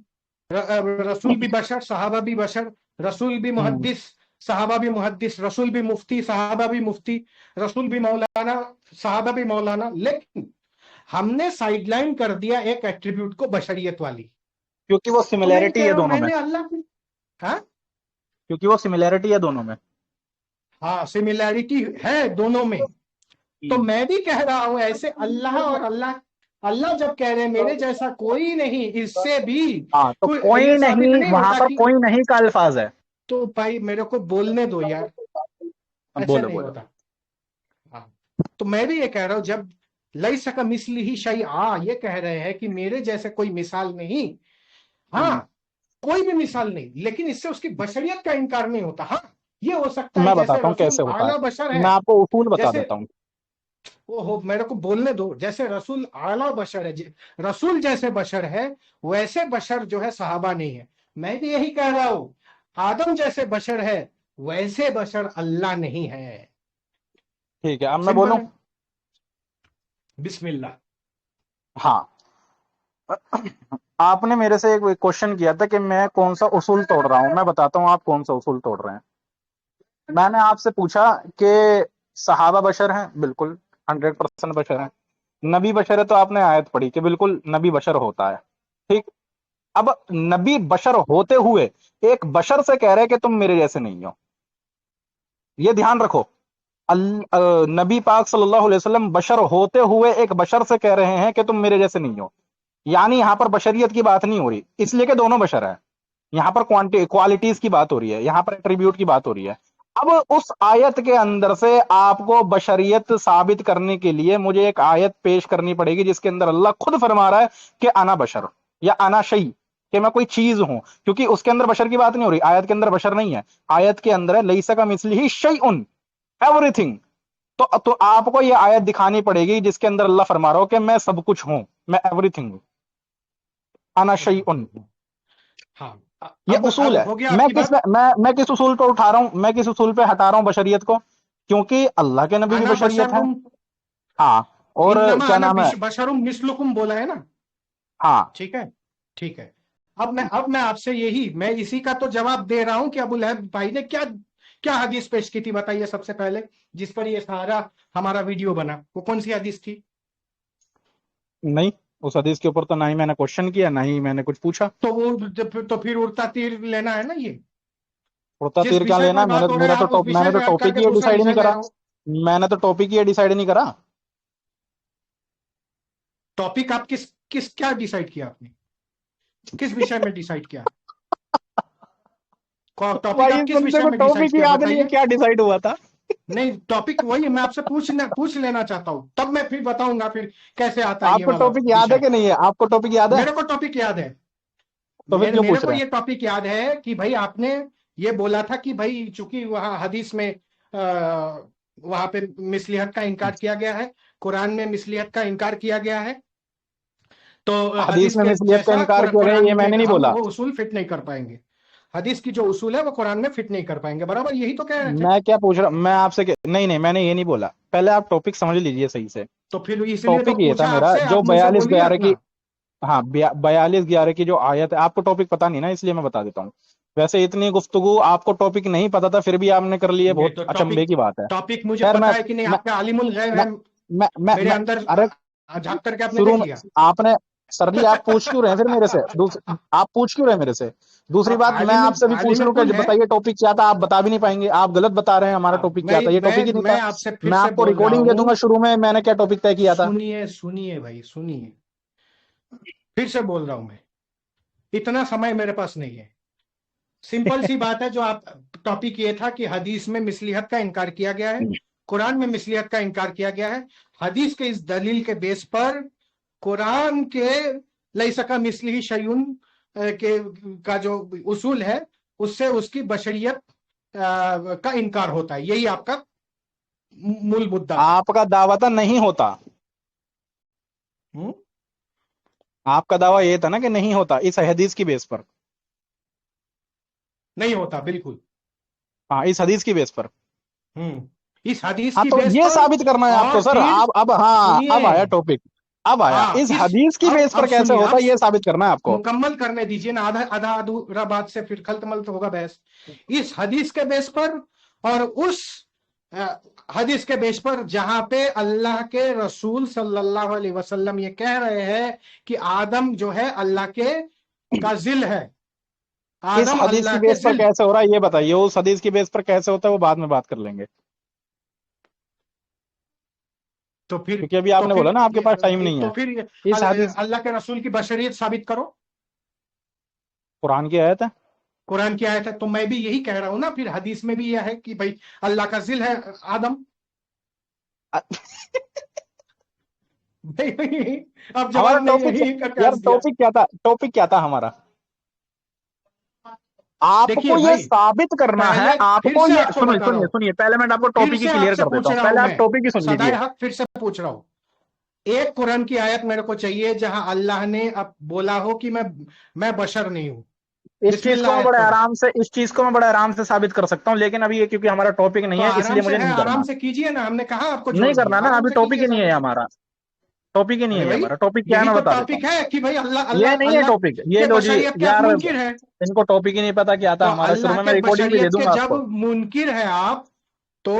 रसूल भी बशर, सहाबा भी बशर। रसूल भी हम्म। मुहद्दिस, सहाबा भी मुहद्दिस। रसूल भी मुफ्ती, सहाबा भी मुफ्ती। रसूल भी मौलाना, सहाबा भी मौलाना। लेकिन हमने साइडलाइन कर दिया एक एट्रीब्यूट को, बशरियत वाली। क्योंकि वो तो मैं ये सिमिलैरिटी कह है रहा हूं दोनों में। मैंने अल्लाह की, हाँ क्योंकि वो सिमिलैरिटी है दोनों में। हाँ, सिमिलैरिटी है दोनों में। तो हम्म। मैं भी कह रहा हूं ऐसे अल्लाह और अल्लाह, अल्लाह जब कह रहे हैं मेरे जैसा कोई नहीं, इससे भी हाँ तो कोई कोई ये साबित नहीं, नहीं वहां होता पर कि, कोई नहीं का अल्फाज है। तो भाई मेरे को बोलने दो यार, अब ऐसे बोलो नहीं बोलो। होता। हाँ, तो मैं भी ये कह रहा हूं, जब लई सका मिसली ही शई आ, ये कह रहे हैं कि मेरे जैसे कोई मिसाल नहीं। हाँ, हम्म। कोई भी मिसाल नहीं, लेकिन इससे उसकी बशरियत का इनकार नहीं होता। हाँ, ये हो सकता है मैं जैसे बताता हूँ रसूल कैसे होता है। आला बशर है। मैं आपको उसूल बता जैसे देता हूँ। वो हो, मेरे को बोलने दो, जैसे रसूल आला बशर है, रसूल जैसे बशर है, वैसे बशर जो है सहाबा नहीं है। मैं भी यही कह रहा हूं, आदम जैसे बशर है, वैसे बशर अल्लाह नहीं है। ठीक है, अब मैं सिंपल बोलूं। है। बिस्मिल्लाह। हाँ, आपने मेरे से एक क्वेश्चन किया था कि मैं कौन सा उसूल तोड़ रहा हूं। मैं बताता हूँ आप कौन सा उसूल तोड़ रहे हैं। मैंने आपसे पूछा कि सहाबा बशर हैं, बिल्कुल 100% बशर हैं। नबी बशर है, तो आपने आयत पढ़ी कि बिल्कुल नबी बशर होता है। ठीक। अब नबी बशर होते हुए एक बशर से कह रहे हैं कि तुम मेरे जैसे नहीं हो, ये ध्यान रखो। नबी पाक सल्लल्लाहु अलैहि वसल्लम बशर होते हुए एक बशर से कह रहे हैं कि तुम मेरे जैसे नहीं हो, यानी यहां पर बशरियत की बात नहीं हो रही, इसलिए कि दोनों बशर है। यहाँ पर क्वालिटीज की बात हो रही है, यहाँ पर एट्रीब्यूट की बात हो रही है। अब उस आयत के अंदर से आपको बशरियत साबित करने के लिए मुझे एक आयत पेश करनी पड़ेगी जिसके अंदर अल्लाह खुद फरमा रहा है कि अना बशर या अना शई, कि मैं कोई चीज हूं, क्योंकि उसके अंदर बशर की बात नहीं हो रही, आयत के अंदर बशर नहीं है, आयत के अंदर है लईसा का मिस्लिही शैउन, एवरीथिंग। तो आपको ये आयत दिखानी पड़ेगी जिसके अंदर अल्लाह फरमा रहा हो कि मैं सब कुछ हूं, मैं एवरीथिंग हूं, अना शैउन। हाँ, ये अब उसूल है। हो गया मैं आपकी किस बात। मैं किस उसूल पे उठा रहा हूं, मैं किस उसूल पे हटा रहा हूं बशरियत को, क्योंकि अल्लाह के नबी भी आना बशरियत है। बशरुम, हाँ। और इन्नमा क्या आना नाम है। बशरुम मिसलुकुम बोला है ना। हाँ। ठीक है, ठीक है। अब मैं आपसे यही, मैं इसी का तो जवाब दे रहा हूं कि अबू लहब भाई ने क्या क्या हदीस पेश की थी, बताइए सबसे पहले, जिस पर ये सारा हमारा वीडियो बना, वो कौन सी हदीस थी? नहीं, उस हदीस के ऊपर तो ना ही मैंने क्वेश्चन किया ना ही मैंने कुछ पूछा। तो वो तो फिर उड़ता तीर लेना है ना ये। उड़ता जिस तीर क्या विषय लेना, पर बात हो रहा है आप उस विषय मैंने तो में हट टॉपिक करके ही दूसरा डिसाइड नहीं विषय ले करा। रहे हो। मैंने तो टॉपिक ही डिसाइड नहीं करा। टॉपिक आप किस किस क्या डिसाइड किया आपने, किस विषय में डिसाइड किया? टॉपिक भाई आप इस किस बंदे विषय को में डिसाइड टॉपिक ही किया याद नहीं है बताइए। क्या डिसाइड हुआ था। नहीं, टॉपिक वही मैं आपसे पूछ लेना चाहता हूं, तब मैं फिर बताऊंगा फिर कैसे आता है ये आपको वाला टॉपिक याद है विषय। कि नहीं है, आपको टॉपिक याद है? मेरे को टॉपिक याद है। तो फिर मेरे क्यों मेरे पूछ को रहे हैं? ये टॉपिक याद है कि भाई आपने ये बोला था कि भाई चूंकि वहां हदीस में वहां पे मिसलिहत का इनकार किया गया है, कुरान में मिसलिहत का इनकार किया गया है, तो हदीस हदीस में के मिसलियत का जैसा इनकार किया गया कुरान ये में मैंने नहीं हम बोला। वो उसूल फिट नहीं कर पाएंगे। हदीस की जो उसूल है वो कुरान में फिट नहीं कर पाएंगे, बराबर यही तो कह रहे थे। मैं क्या पूछ रहा मैं आपसे नहीं नहीं, मैंने ये नहीं बोला, पहले आप टॉपिक समझ लीजिए सही से। तो फिर इसलिए तो टॉपिक ये था पूछा मेरा आपसे, जो आप मुंह से बयालीस बोलिए ग्यारह की, अपना। हाँ 42 11 की जो आयत है, आपको टॉपिक पता नहीं ना इसलिए मैं बता देता हूँ। वैसे इतनी गुफ्तगू आपको टॉपिक नहीं पता था फिर भी आपने कर ली है, ये बहुत तो अचंभे टॉपिक की बात है। टॉपिक मुझे खैर पता है कि नहीं, मैं आपका आलिमुल गैब मैं है, मेरे मैं अंदर अरे झांक करके आपने शुरू देख में लिया। आपने, सर जी आप पूछ क्यों रहे हैं फिर मेरे से, आप पूछ क्यों रहे हैं मेरे से? दूसरी बात मैं आलिम आपसे भी पूछ आलिम लूं कि कुल है। बताइए टॉपिक क्या था, आप बता भी नहीं पाएंगे, आप गलत बता रहे हैं हमारा हाँ, टॉपिक क्या था, ये टॉपिक ही नहीं मैं था। आपसे फिर मैं से आपको बोल रहा रिकॉर्डिंग दे हूँ। दूंगा शुरू में मैंने क्या टॉपिक तय किया था। सुनिए सुनिए भाई सुनिए, फिर से बोल रहा हूं मैं, इतना समय मेरे पास नहीं है। सिंपल सी बात है, जो आप टॉपिक ये था कि हदीस में मिसलिहत का इनकार किया गया है, कुरान में मिसलिहत का इनकार किया गया है। हदीस के इस दलील के बेस पर कुरान के लैसका मिसलिही शयून के का जो उसूल है, उससे उसकी बशरियत का इनकार होता है। यही आपका मूल मुद्दा था। आपका दावा था नहीं होता, हम्म? आपका दावा ये था ना कि नहीं होता इस हदीस की बेस पर। नहीं होता बिल्कुल। हाँ इस हदीस की बेस पर। इस हदीस हाँ की तो बेस ये पर। साबित करना है आपको और सर, फिर आप अब, हाँ अब सुनिए, आया टॉपिक, अब आया हाँ इस इस हदीस की बेस अब पर कैसे सुनिए, होता आप है ये साबित करना है आपको। मुकम्मल करने दीजिए ना, आधा आधा अधूरा बात से फिर खलतमल तो होगा बहस। इस हदीस के बेस पर और उस अ, हदीस के बेस पर जहां पे अल्लाह के रसूल सल्लल्लाहु अलैहि वसल्लम ये कह रहे हैं कि आदम जो है अल्लाह के का जिल है, इस आदम हदीस अल्लाह की के बेस पर जिल। कैसे हो रहा है ये बताइए, उस हदीस की बेस पर कैसे होता है वो बाद में बात कर लेंगे, तो फिर क्योंकि अभी तो आपने फिर बोला ना आपके पास टाइम नहीं तो है। फिर इस हदीस, अल्लाह के रसूल की बशरियत साबित करो। कुरान की आयत है। कुरान की आयत है, तो मैं भी यही कह रहा हूं ना, फिर हदीस में भी यह है कि भाई अल्लाह का जिल है आदम। भाई भाई, अब हमारा जवाब नहीं है, टॉपिक, यही करके यार हंस दिया। टॉपिक क्या था, टॉपिक क्या था हमारा? देखिए आपको ये भाई, साबित करना है, पहले फिर आपको से ये, आपको सुनिए बता रहा सुनिए हूं, सुनिए, पहले मैं आपको फिर टॉपिक ही से क्लियर आपसे कर देता पूछ हूँ, रहा हूं पहले आप मैं, टॉपिक ही सुन सदाए लीजिए। हक फिर से पूछ रहा हूं। एक कुरान की आयत मेरे को चाहिए जहां अल्लाह ने अब बोला हो कि मैं बशर नहीं हूं। इस चीज को बिस्मिल्लाह मैं आयत बड़े पढ़ो। आराम से, इस चीज को मैं बड़े आराम से साबित कर सकता हूँ, लेकिन अभी ये क्योंकि हमारा टॉपिक नहीं तो है आराम इसलिए से मुझे है, नहीं आराम करना। से कीजिए ना, हमने कहा आपको नहीं जोर दिया, करना ना, आराम अभी से टॉपिक कीजिए ही नहीं है साबित। हमारा, टॉपिक ही नहीं अरे है ये भाई, हमारा, टॉपिक क्या है यही मैं तो बता देता टॉपिक हूँ। है कि भाई अल्लाह ये अल्लाह नहीं है अल्लाह टॉपिक, ये के लो जी बशरियत के आप यार, मुनकिर है। इनको टॉपिक ही नहीं पता क्या था तो हमारा, शुरू अल्लाह में मैं के रिकॉर्डिंग भी दे बशरियत के दूंगा जब आपको। मुनकिर है आप, तो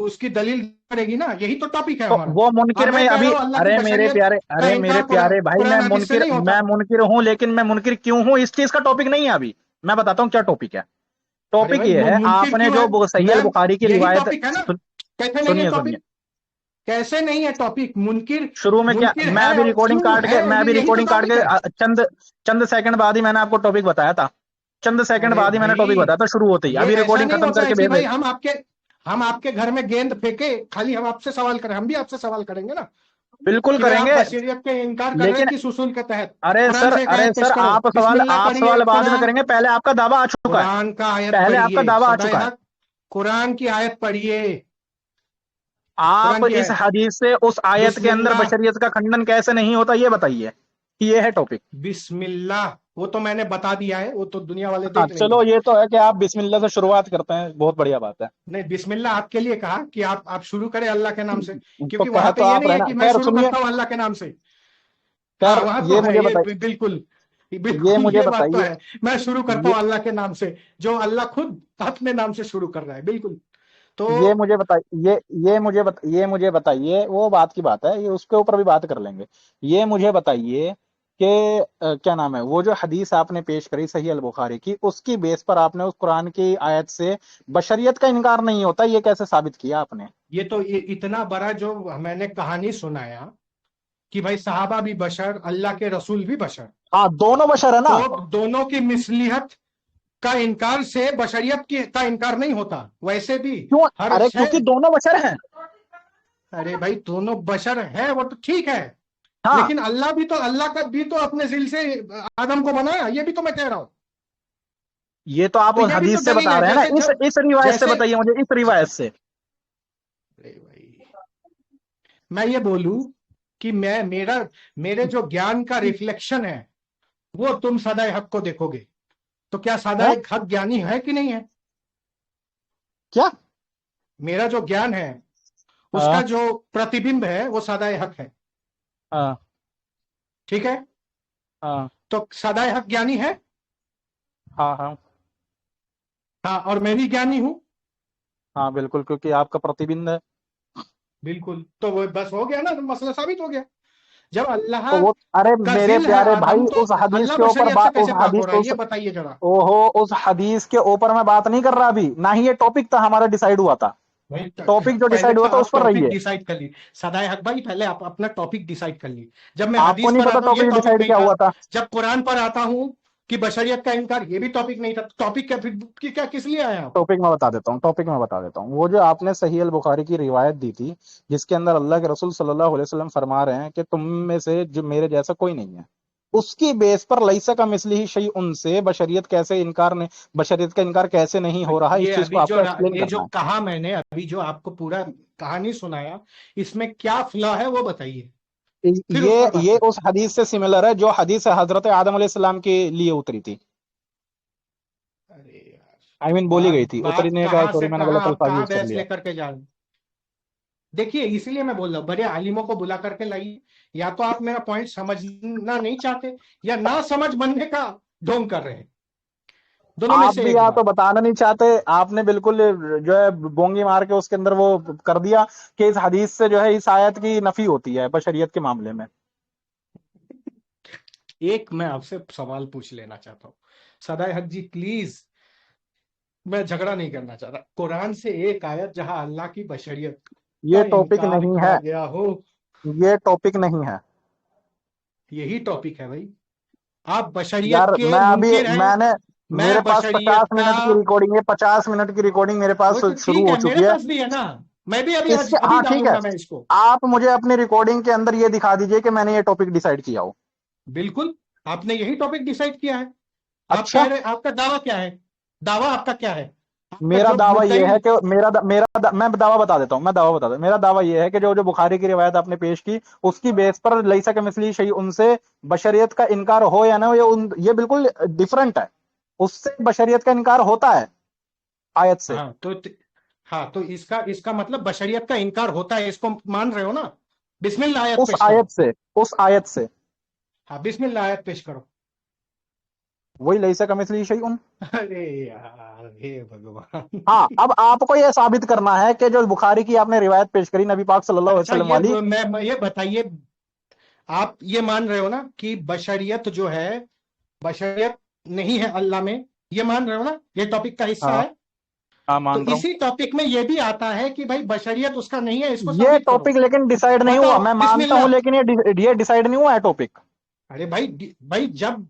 उसकी दलील पड़ेगी ना, यही तो टॉपिक है तो हमारा। वो अब मुनकिर मैं में कह अभी, रहा हूं अल्लाह की अरे मेरे बशरियत प्यारे, का अरे मेरे इनकार प्यारे भाई, कुरान हदीस से नहीं होता। मैं मुनकिर हूं, लेकिन मैं मुनकिर क्यों हूं इस चीज का टॉपिक नहीं है अभी। मैं बताता हूँ क्या टॉपिक है। अरे टॉपिक भाई, ये है, मुनकिर आपने क्यों है? जो सही मैं अल बुखारी की यही रिवायत टॉपिक है ना। कैसे नहीं है सुनिए सुनिए, टॉपिक? कैसे नहीं है टॉपिक? मुनकिर शुरू में क्या, मुनकिर मैं है अभी और रिकॉर्डिंग क्यों काट है, के, मैं ये अभी यही तो रिकॉर्डिंग काट टॉपिक के है। चंद चंद सेकंड बाद ही मैंने आपको टॉपिक बताया था। चंद सेकंड अरे बाद ही मैंने टॉपिक भाई, बताया था शुरू होते ही, ये अभी ऐसा रिकॉर्डिंग नहीं खत्म होता है करके कि भेज भाई रहे। हम आपके घर में गेंद फेंके, खाली हम आपसे सवाल करें, हम भी आपसे सवाल करेंगे ना बिल्कुल कि भाई आप करेंगे। बशरियत के इनकार कर रहे हैं लेकिन किस उसूल के तहत। अरे कुरान सर, से एक अरे आयत पेश सर, करो, बिस्मिल्लाह आप पढ़िए, सवाल बाद में कुरान, करेंगे, पहले आपका दावा आ चुका है। कुरान का आयत पहले आपका पढ़िए, दावा आ सदाए चुका है। हक, कुरान की आयत पढ़िए, आप कुरान की इस आयत, हदीस से उस आयत के अंदर बिस्मिल्लाह, बशरियत का खंडन कैसे नहीं होता ये बताइए, कि ये है टॉपिक। बिस्मिल्लाह, वो तो मैंने बता दिया है, वो तो दुनिया वाले हाँ देख लेंगे। चलो, ये तो है कि आप बिस्मिल्लाह से शुरुआत करते हैं, बहुत बढ़िया बात है। नहीं, बिस्मिल्लाह आपके लिए कहा कि आप शुरू करें अल्लाह के नाम से, तो क्योंकि कह वहां तो पे ये आप नहीं रहे है ना। कि मैं खैर शुरू सुनिए, करता हूं अल्लाह के नाम से। हाँ, खैर वहां तो ये है, मुझे ये बताइए, बिल्कुल, ये बिल्कुल मुझे ये बात तो बताइए, है। मैं शुरू करता ये हूँ अल्लाह के नाम से, जो अल्लाह खुद अपने नाम से शुरू कर रहा है, बिल्कुल। तो ये मुझे बताइए, ये मुझे बताइए, वो बात की बात है, ये उसके ऊपर भी बात कर लेंगे। ये मुझे बताइए कि क्या नाम है, वो जो हदीस आपने पेश करी सही अल बुखारी की, उसकी बेस पर आपने उस कुरान की आयत से बशरियत का इनकार नहीं होता, ये कैसे साबित किया आपने? ये तो ये इतना बड़ा जो मैंने कहानी सुनाया कि भाई साहबा भी बशर, अल्लाह के रसूल भी बशर, हाँ, दोनों बशर है ना। तो दोनों की मिसलियत का इनकार से बशरियत की का इनकार नहीं होता, वैसे भी क्यों? हर अरे शय। क्योंकि दोनों बशर हैं। अरे भाई, दोनों बशर है वो तो ठीक है, हाँ, लेकिन अल्लाह का भी तो अपने दिल से आदम को बनाया, ये भी तो मैं कह रहा हूं। ये तो आप तो उस ये भी तो हदीस से दलील बता है, रहे हैं ना, जैसे जब इस रिवायत से जैसे बताइए मुझे, इस रिवायत से। अरे भाई, मैं ये बोलूं कि मैं मेरा मेरे जो ज्ञान का रिफ्लेक्शन है वो तुम सदाए हक को देखोगे, तो क्या है सदाए हक ज्ञानी है कि नहीं है? क्या? मेरा जो ज्ञान है उसका हाँ, जो प्रतिबिंब है वो सदाए हक है, हाँ, ठीक है? हाँ, तो सदाए हक ज्ञानी है। हाँ, हाँ, हाँ, और मैं भी ज्ञानी हूं, हाँ, बिल्कुल, क्योंकि आपका प्रतिबिंब है। बिल्कुल। तो वो बस हो गया ना, तो मसला साबित हो गया। जब अल्लाह तो वो, अरे का मेरे जिल है प्यारे भाई, आदम, तो उस हदीस अल्लाह के ऊपर बशरियत से बात, उस कैसे पाक हो हदीस रहा है, उस ये बताइए जरा। ओहो, उस हदीस के ऊपर मैं बात नहीं कर रहा अभी, ना ही ये टॉपिक था हमारा डिसाइड हुआ था। भाई, टॉपिक जो पहले डिसाइड हुआ तो था आप उस पर टॉपिक रहिए। डिसाइड कर ली, सदाए हक भाई, पहले आप अपना टॉपिक डिसाइड कर ली। जब मैं आपको हदीस नहीं पर पता आता हूँ ये टॉपिक टॉपिक डिसाइड नहीं क्या था, हुआ था? जब कुरान पर आता हूँ कि बशरियत का इनकार, ये भी टॉपिक नहीं था, टॉपिक क्या फिर कि क्या किस लिए आया आप? टॉपिक मैं बता देता हूँ। वो जो आपने सही अल बुखारी की रिवायत दी थी, जिसके अंदर अल्लाह के रसूल सल्लल्लाहु अलैहि वसल्लम फरमा रहे हैं कि तुम में से जो मेरे जैसा कोई नहीं है, उसकी बेस पर लैसा का मिस्ली ही शई, उनसे बशरियत का इनकार कैसे नहीं तो हो रहा, इस ये चीज को अभी जो आपको एक्सप्लेन ये जो करना कहा मैंने अभी, जो आपको पूरा कहानी सुनाया, इसमें क्या फ्लॉ है वो बताइए, है। फिर उस पर बात ये करते उस हदीस से सिमिलर है जो हदीस हजरत आदम अलैहि सलाम के लिए उतरी थी। हैं। अरे यार, आई मीन बोली बात गई थी, बात उतरने का, कहाँ सॉरी से मैंने कहाँ, गलत आप अल्फाज कहाँ यूज कर बहस लिया। लेकर के जा रहे हैं? देखिए, इसीलिए मैं बोल रहा हूँ, बड़े आलिमों को बुला करके लाइए। या तो आप मेरा पॉइंट समझना नहीं चाहते, या ना समझ बनने का ढोंग कर रहे हैं, दोनों में आप से भी एक या तो बात। बताना नहीं चाहते, आपने बिल्कुल जो है बोंगी मार के उसके अंदर वो कर दिया कि इस हदीस से जो है इस आयत की नफी होती है बशरियत के मामले में। एक मैं आपसे सवाल पूछ लेना चाहता हूँ, सदाए हक जी प्लीज, मैं झगड़ा नहीं करना चाहता, कुरान से एक आयत जहां अल्लाह की बशरियत का ये टॉपिक इनकार नहीं किया है, गया हो। ये टॉपिक नहीं है। यही टॉपिक है भाई, आप बशरियत यार के मैं अभी, मुनकिर हैं, मैंने मेरे मैं पास पचास बशरियत का। मिनट की रिकॉर्डिंग है, 50 मिनट की रिकॉर्डिंग मेरे वो पास तो शुरू ठीक हो है, मेरे चुकी है। पास भी है ना, मैं भी अभी आज इसके, अभी हाँ ठीक है, डालूंगा मैं इसको। आप मुझे अपनी रिकॉर्डिंग के अंदर ये दिखा दीजिए कि मैंने ये टॉपिक डिसाइड किया हो। बिल्कुल, आपने यही टॉपिक डिसाइड किया है। आप अच्छा, कह रहे, आपका दावा क्या है? दावा आपका क्या है? आपका मेरा जो दावा मुद्दई। यह है कि मैं दावा बता देता हूँ, मैं दावा बता दूं, मेरा दावा यह है कि जो जो बुखारी की रिवायत आपने पेश की, उसकी बेस पर लैसा के मिसली शई, उनसे बशरियत का इनकार हो या ना हो, ये बिल्कुल डिफरेंट है। उससे बशरियत का इनकार होता है आयत से। हाँ तो हाँ, तो इसका इसका मतलब बशरियत का इनकार होता है, इसको मान रहे हो ना? बिस्मिल्लाह आयत उस पेश करो। आयत से, उस आयत से हाँ, बिस्मिल्लाह आयत पेश करो। वही लैसा का मिसली शई उन। अरे यार, हे भगवान। हाँ, अब आपको यह साबित करना है कि जो बुखारी की आपने रिवायत पेश करी नबी पाक सल्लल्लाहु अलैहि अच्छा, वसल्लम ये वाली। मैं ये बताइए, आप ये मान रहे हो ना कि बशरियत जो है, बशरियत नहीं है अल्लाह में, ये मान रहे हो ना, ये टॉपिक का हिस्सा हाँ, है? हाँ, तो मान रहा हूँ। इसी टॉपिक में ये भी आता है कि भाई बशरियत उसका नहीं है, इसको ये साबित करो। टॉपिक लेकिन डिसाइड नहीं हुआ, बताओ मैं मानता हूं, बिस्मिल्लाह। लेकिन ये डिसाइड नहीं हुआ है टॉपिक। अरे भाई, भाई जब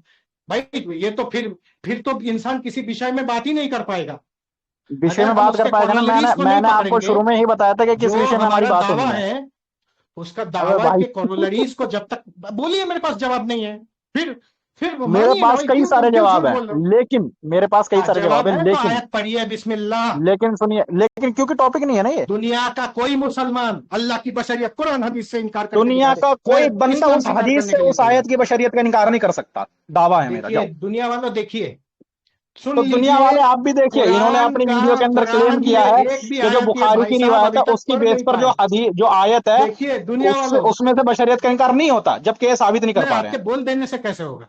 भाई ये तो फिर तो इंसान किसी विषय में बात ही नहीं कर पाएगा विषय अगर में हम बात कर उसके पाएगा ना। मैंने कॉरोलरीज को नहीं मैंने आपको पकड़ेंगे। शुरू में ही बताया था कि किस जो विषय में हमारी हमारा बात दावा होनी है। है उसका अबे दावा भाई, के कॉरोलरीज को जब तक बोलिए, मेरे पास जवाब नहीं है। फिर मेरे मानिए ना पास भाई, कई क्यों सारे क्यों झूठ जवाब हैं, बोल रहे हो। लेकिन मेरे पास कई हाँ, सारे जवाब जवाब है, है तो लेकिन आयत पढ़िए, बिस्मिल्लाह। लेकिन सुनिए, लेकिन क्योंकि टॉपिक नहीं है ना ये। दुनिया का कोई मुसलमान अल्लाह की बशरियत कुरान हदीस से इनकार करके दुनिया दिखा दे, का मैं कोई बंदा इस्लाम उस स्वीकार हदीस करने से, के लिए उस तैयार आयत हूं। की बशरियत का इनकार नहीं कर सकता। दावा है मेरा, देखिए जाओ। दुनिया वालों, देखिए, सुन तो दुनिया लीजिए। वाले आप भी देखिए, इन्होंने कुरान अपनी का वीडियो के अंदर क्लेम कुरान किया में है एक भी कि जो आयत ये बुखारी भाई की साहब रिवायत अभी है तक उसकी पढ़ बेस नहीं पर जो पाए। हदीस, जो आयत है, देखिए दुनिया उस वालों, उसमें से बशरियत का इनकार नहीं होता, जबकि ये साबित नहीं कर मैं पा रहे आपके हैं। बोल देने से कैसे होगा।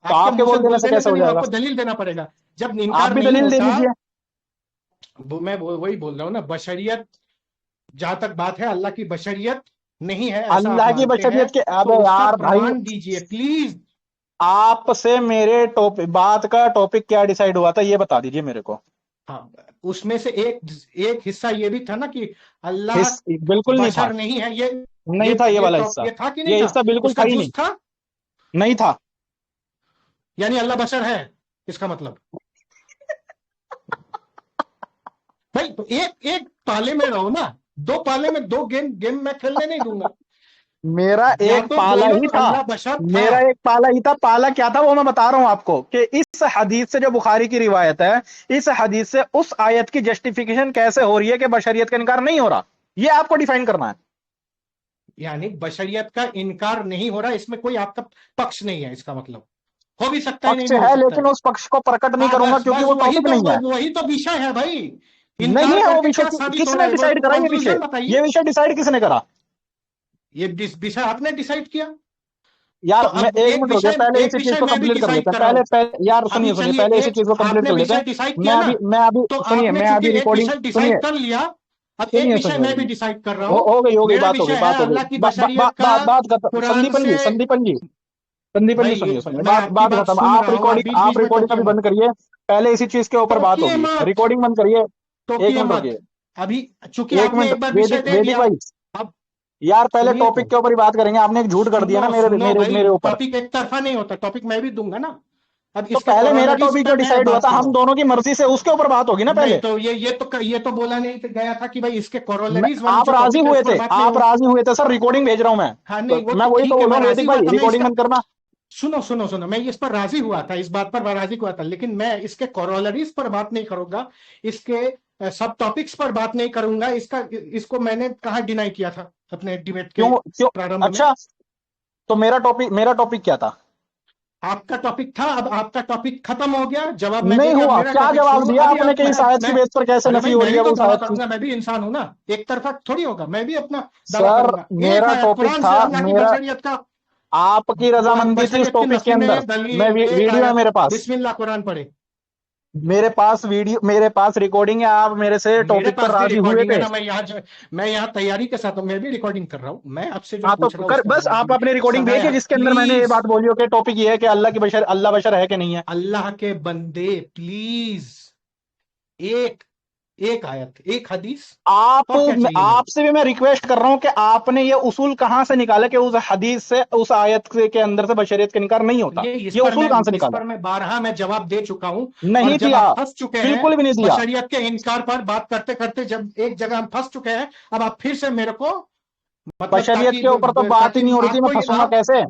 तो आपके आपके मुंह से बोल देने बोल से देने कैसे से हो नहीं, वो जाएगा? आपको दलील देना पड़ेगा। जब आप इनकार भी नहीं दलील दे होता, दीजिए। मैं वही बोल रहा हूँ ना, बशरियत जहां तक बात है, अल्लाह की बशरियत नहीं है ऐसा आप अल्लाह की मानते हैं, बशरियत के, तो अबे उसका यार भाई, प्रमाण दीजिए प्लीज। आपसे मेरे टॉपिक, बात का टॉपिक क्या डिसाइड हुआ था ये बता दीजिए मेरे को। हाँ, उसमें से एक एक हिस्सा ये भी था ना कि अल्लाह बिल्कुल नहीं था। बशर नहीं है। ये नहीं था ये वाला हिस्सा। ये था कि नहीं ये था, हिस्सा बिल्कुल उसका था ही नहीं। जुज था। नहीं था। यानी अल्लाह बशर है, इसका मतलब। भाई तो एक एक पाले में रहो ना, दो पाले में दो गेम गेम मैं खेलने नहीं दूंगा। मेरा या एक तो पाला बोलो ही था। अल्लाह बशर था। मेरा एक पाला ही था। पाला क्या था वो मैं बता रहा हूं आपको, कि इस हदीस से, जो बुखारी की रिवायत है, इस हदीस से उस आयत की जस्टिफिकेशन कैसे हो रही है कि बशरियत का इनकार नहीं हो रहा, ये आपको डिफाइन करना है। यानी बशरियत का इनकार नहीं हो रहा, इसमें कोई आपका पक्ष नहीं है, इसका मतलब। हो भी सकता है, नहीं पक्ष भी हो है, सकता लेकिन है। उस पक्ष को प्रकट नहीं हाँ, करूंगा बस क्योंकि बस वो टॉपिक नहीं है। वही तो विषय है भाई। नहीं इनकार है वो करके विषय। क्या साबित हो रहा किसने है, वो डिसाइड करा ये विषय? कंक्लूजन बताइए। ये विषय डिसाइड किसने करा? ये विषय आपने डिसाइड किया। तो यार मैं अब एक मिनट रुकिए, पहले एक इसी चीज विषय को मैं भी कंप्लीट कर डिसाइड लेते हैं। कर रहा हूं। यार अभी सुनिए सुनिए, चलिए, पहले इसी एक चीज को कंप्लीट आपने कर लेते विषय हैं। डिसाइड किया ना, मैं अभी तो सुनिए, आपने मैं चूंकि अभी एक रिकॉर्डिंग विषय सुनिए। डिसाइड कर लिया, अब एक सुनिए विषय सुनिए मैं भी सुनिए। डिसाइड कर रहा हूं। हो गई मेरा बात, हो गई विषय है बात, हो गई अल्लाह की बशरियत का बात खत्म। कुरान से। संदीपन जी भाई सुनिए सुनिए, मैं बात आपकी बात बात खत्म। सुन रहा हूं, आप बीच बीच आप में रिकॉर्डिंग टोकिए अभी मत। बंद करिए। पहले इसी चीज के ऊपर बात टोकिए होगी। मत। रिकॉर्डिंग बंद करिए। एक टोकिए मिनट मत। रुकिए। अभी चूंकि एक आपने मिनट, एक बार विषय वेदिक दे वेदिक दिया। भाई, अब यार पहले सुनिए तो, टॉपिक के ऊपर ही बात करेंगे। आपने एक झूठ कर दिया सुनो ना मेरे सुनो मेरे भाई, मेरे ऊपर। टॉपिक एक तरफा नहीं होता, टॉपिक मैं भी दूंगा ना। अब तो इसके पहले मेरा कॉरोलरीज टॉपिक जो पे मैं डिसाइड हुआ बात था, कर रहा हम हूं। दोनों की मर्जी से, उसके ऊपर बात होगी ना नहीं पहले। तो ये तो बोला नहीं गया था कि भाई इसके कॉरोलरीज वाली आप जो राजी टॉपिक है उस हुए पर थे, बात नहीं आप हो। राजी हुए थे सर, रिकॉर्डिंग भेज रहा हूं मैं। हाँ नहीं, वो मैं तो वही तो ठीक है, बोल रहा मैं हूँ राजी वेदिक हुआ भाई, था, मैं रिकॉर्डिंग इसका, बंद करना। सुनो सुनो सुनो, मैं इस पर राजी हुआ था, इस बात पर मैं राजी हुआ था, लेकिन मैं इसके कॉरोलरीज पर बात नहीं करूंगा। इसके सब टॉपिक्स पर बात नहीं करूंगा। इसको मैंने कहा डिनाई किया था अपने डिबेट के क्यों क्यों? प्रारंभ में। अच्छा, तो मेरा टॉपिक क्या था? आपका टॉपिक था, अब आपका टॉपिक खत्म हो गया, जवाब मैं दे नहीं दिया, अब हुआ, मेरा क्या टॉपिक जवाब शुरू। दिया अभी आपने अब कि इस आयत की बेस पर कैसे अरे नफी भाई, हो मैं रही है भी तो उस दावा आयत की? करूंगा, मैं भी इंसान हूं ना। एक तरफा थोड़ी होगा, मैं भी अपना दावा सर करूंगा। एक मेरा आयत टॉपिक कुरान था, से अल्लाह की मेरा, बशरियत का, आपकी रजामंदी थी उस बशरियत की टॉपिक के नफी अंदर। में मैं दलील एक वीडियो है आयत, मेरे पास। बिस्मिल्लाह कुरान पढ़े। मेरे पास वीडियो, मेरे पास रिकॉर्डिंग है। आप मेरे से मेरे टॉपिक पर पास भी राजी हुए रिकॉर्डिंग है थे। ना, मैं यहाँ तैयारी के साथ हूं, मैं भी रिकॉर्डिंग कर रहा हूँ। मैं आपसे जो हाँ तो पूछ रहा हूँ कर, उसका बस जवाब आप दीजिए अपनी रिकॉर्डिंग भेजिए सदाया जिसके अंदर मैंने ये प्लीज। बात बोली हो कि टॉपिक ये है कि अल्लाह बशर है कि नहीं है। अल्लाह के बंदे प्लीज, एक एक आयत, एक हदीस, और क्या चाहिए मेरे को। आपसे भी मैं रिक्वेस्ट कर रहा हूं कि आपने ये उसूल कहां से निकाला कि उस हदीस से, उस आयत के अंदर से बशरियत का इनकार नहीं होता? ये ये उसूल कहां से इस निकाला? पर मैं बारहा मैं जवाब दे चुका हूं। और नहीं जब दिया, आप फंस चुके हैं बिल्कुल भी नहीं दिया। बशरियत के इनकार पर बात करते करते, जब एक जगह हम फंस चुके हैं, अब आप फिर से मेरे को, मतलब बशरियत के ऊपर तो बात ही नहीं हो रही थी, मैं आपको फंसूंगा आप, कैसे?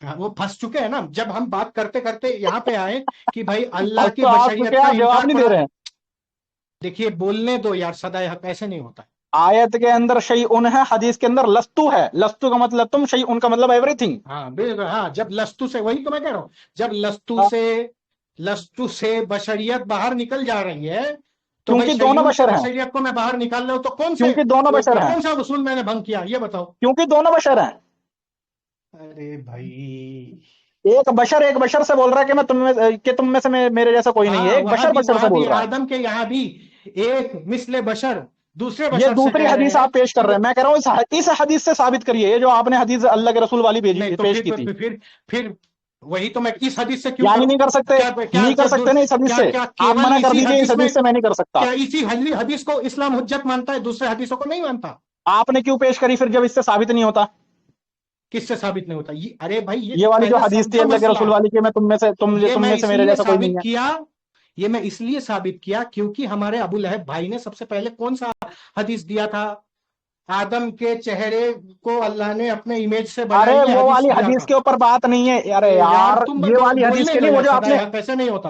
हाँ, वो फंस चुके हैं ना, जब हम बात करते करते यहाँ पे आए कि भाई अल्लाह फंस की तो आप चुके बशरियत हैं, का आप जवाब इनकार नहीं दे कुरान। रहे हैं। देखिए बोलने दो यार, सदा हक ऐसे नहीं होता। आयत के अंदर शई उन है, हदीस के अंदर लस्तु है। लस्तु का मतलब तुम, शई उनका मतलब एवरीथिंग। हाँ बिल्कुल, हाँ, जब लस्तु से, वही तो मैं कह रहा हूँ, जब लस्तु से बशरियत बाहर निकल जा रही है, तो भाई क्योंकि दोनों शयून से बशर हैं। बशरियत को मैं बाहर निकाल रहा हूं, तो क्योंकि दोनों बशर हैं। कौन सा उसूल मैंने भंग किया, ये बताओ। क्योंकि दोनों बशर हैं। अरे भाई, एक बशर से बोल रहा है कि मैं तुम में, कि तुम में से मेरे जैसा कोई नहीं है। हाँ, एक बशर बशर से वहां भी बोल रहा है। आदम के यहाँ भी एक मिसले बशर दूसरे ये बशर से दूसरी कह रहे हदीस हैं आप पेश कर कि रहे हैं। मैं कह रहा हूं इस हदीस से साबित करिए, ये जो आपने हदीस अल्लाह के रसूल वाली नहीं, तो पेश की थी। फिर वही तो मैं इस हदीस से क्यों यानी करूं। नहीं कर सकते? क्या क्या नहीं कर क्या सकते ना इस हदीस क्या से? क्या आप केवल मना कर इसी दीजिए, इस हदीस में, हदीस से मैं नहीं कर सकता। क्या इसी हदीस को इस्लाम हुज्जत मानता है, दूसरे हदीसों को नहीं मानता। आपने क्यों पेश करी फिर, जब इससे साबित नहीं होता? किससे साबित नहीं होता? ये अरे भाई ये वाली जो पहले हदीस थी समझो अल्लाह के मसला। रसूल वाली, कि मैं तुम में से ये मैं मेरे इसलिए जैसा कोई नहीं साबित है। किया, ये मैं इसलिए साबित किया क्योंकि हमारे अबू लहब भाई ने सबसे पहले कौन सा हदीस दिया था? आदम के चेहरे को अल्लाह ने अपने इमेज से अरे बनाई, ये वो हदीस वाली दिया हदीस था। के ऊपर बात नहीं है, अरे अरे यार यार तुम ये वाली हदीस बोलने के दो नहीं, वो यार जो सदा आपने, यार, कैसे नहीं होता?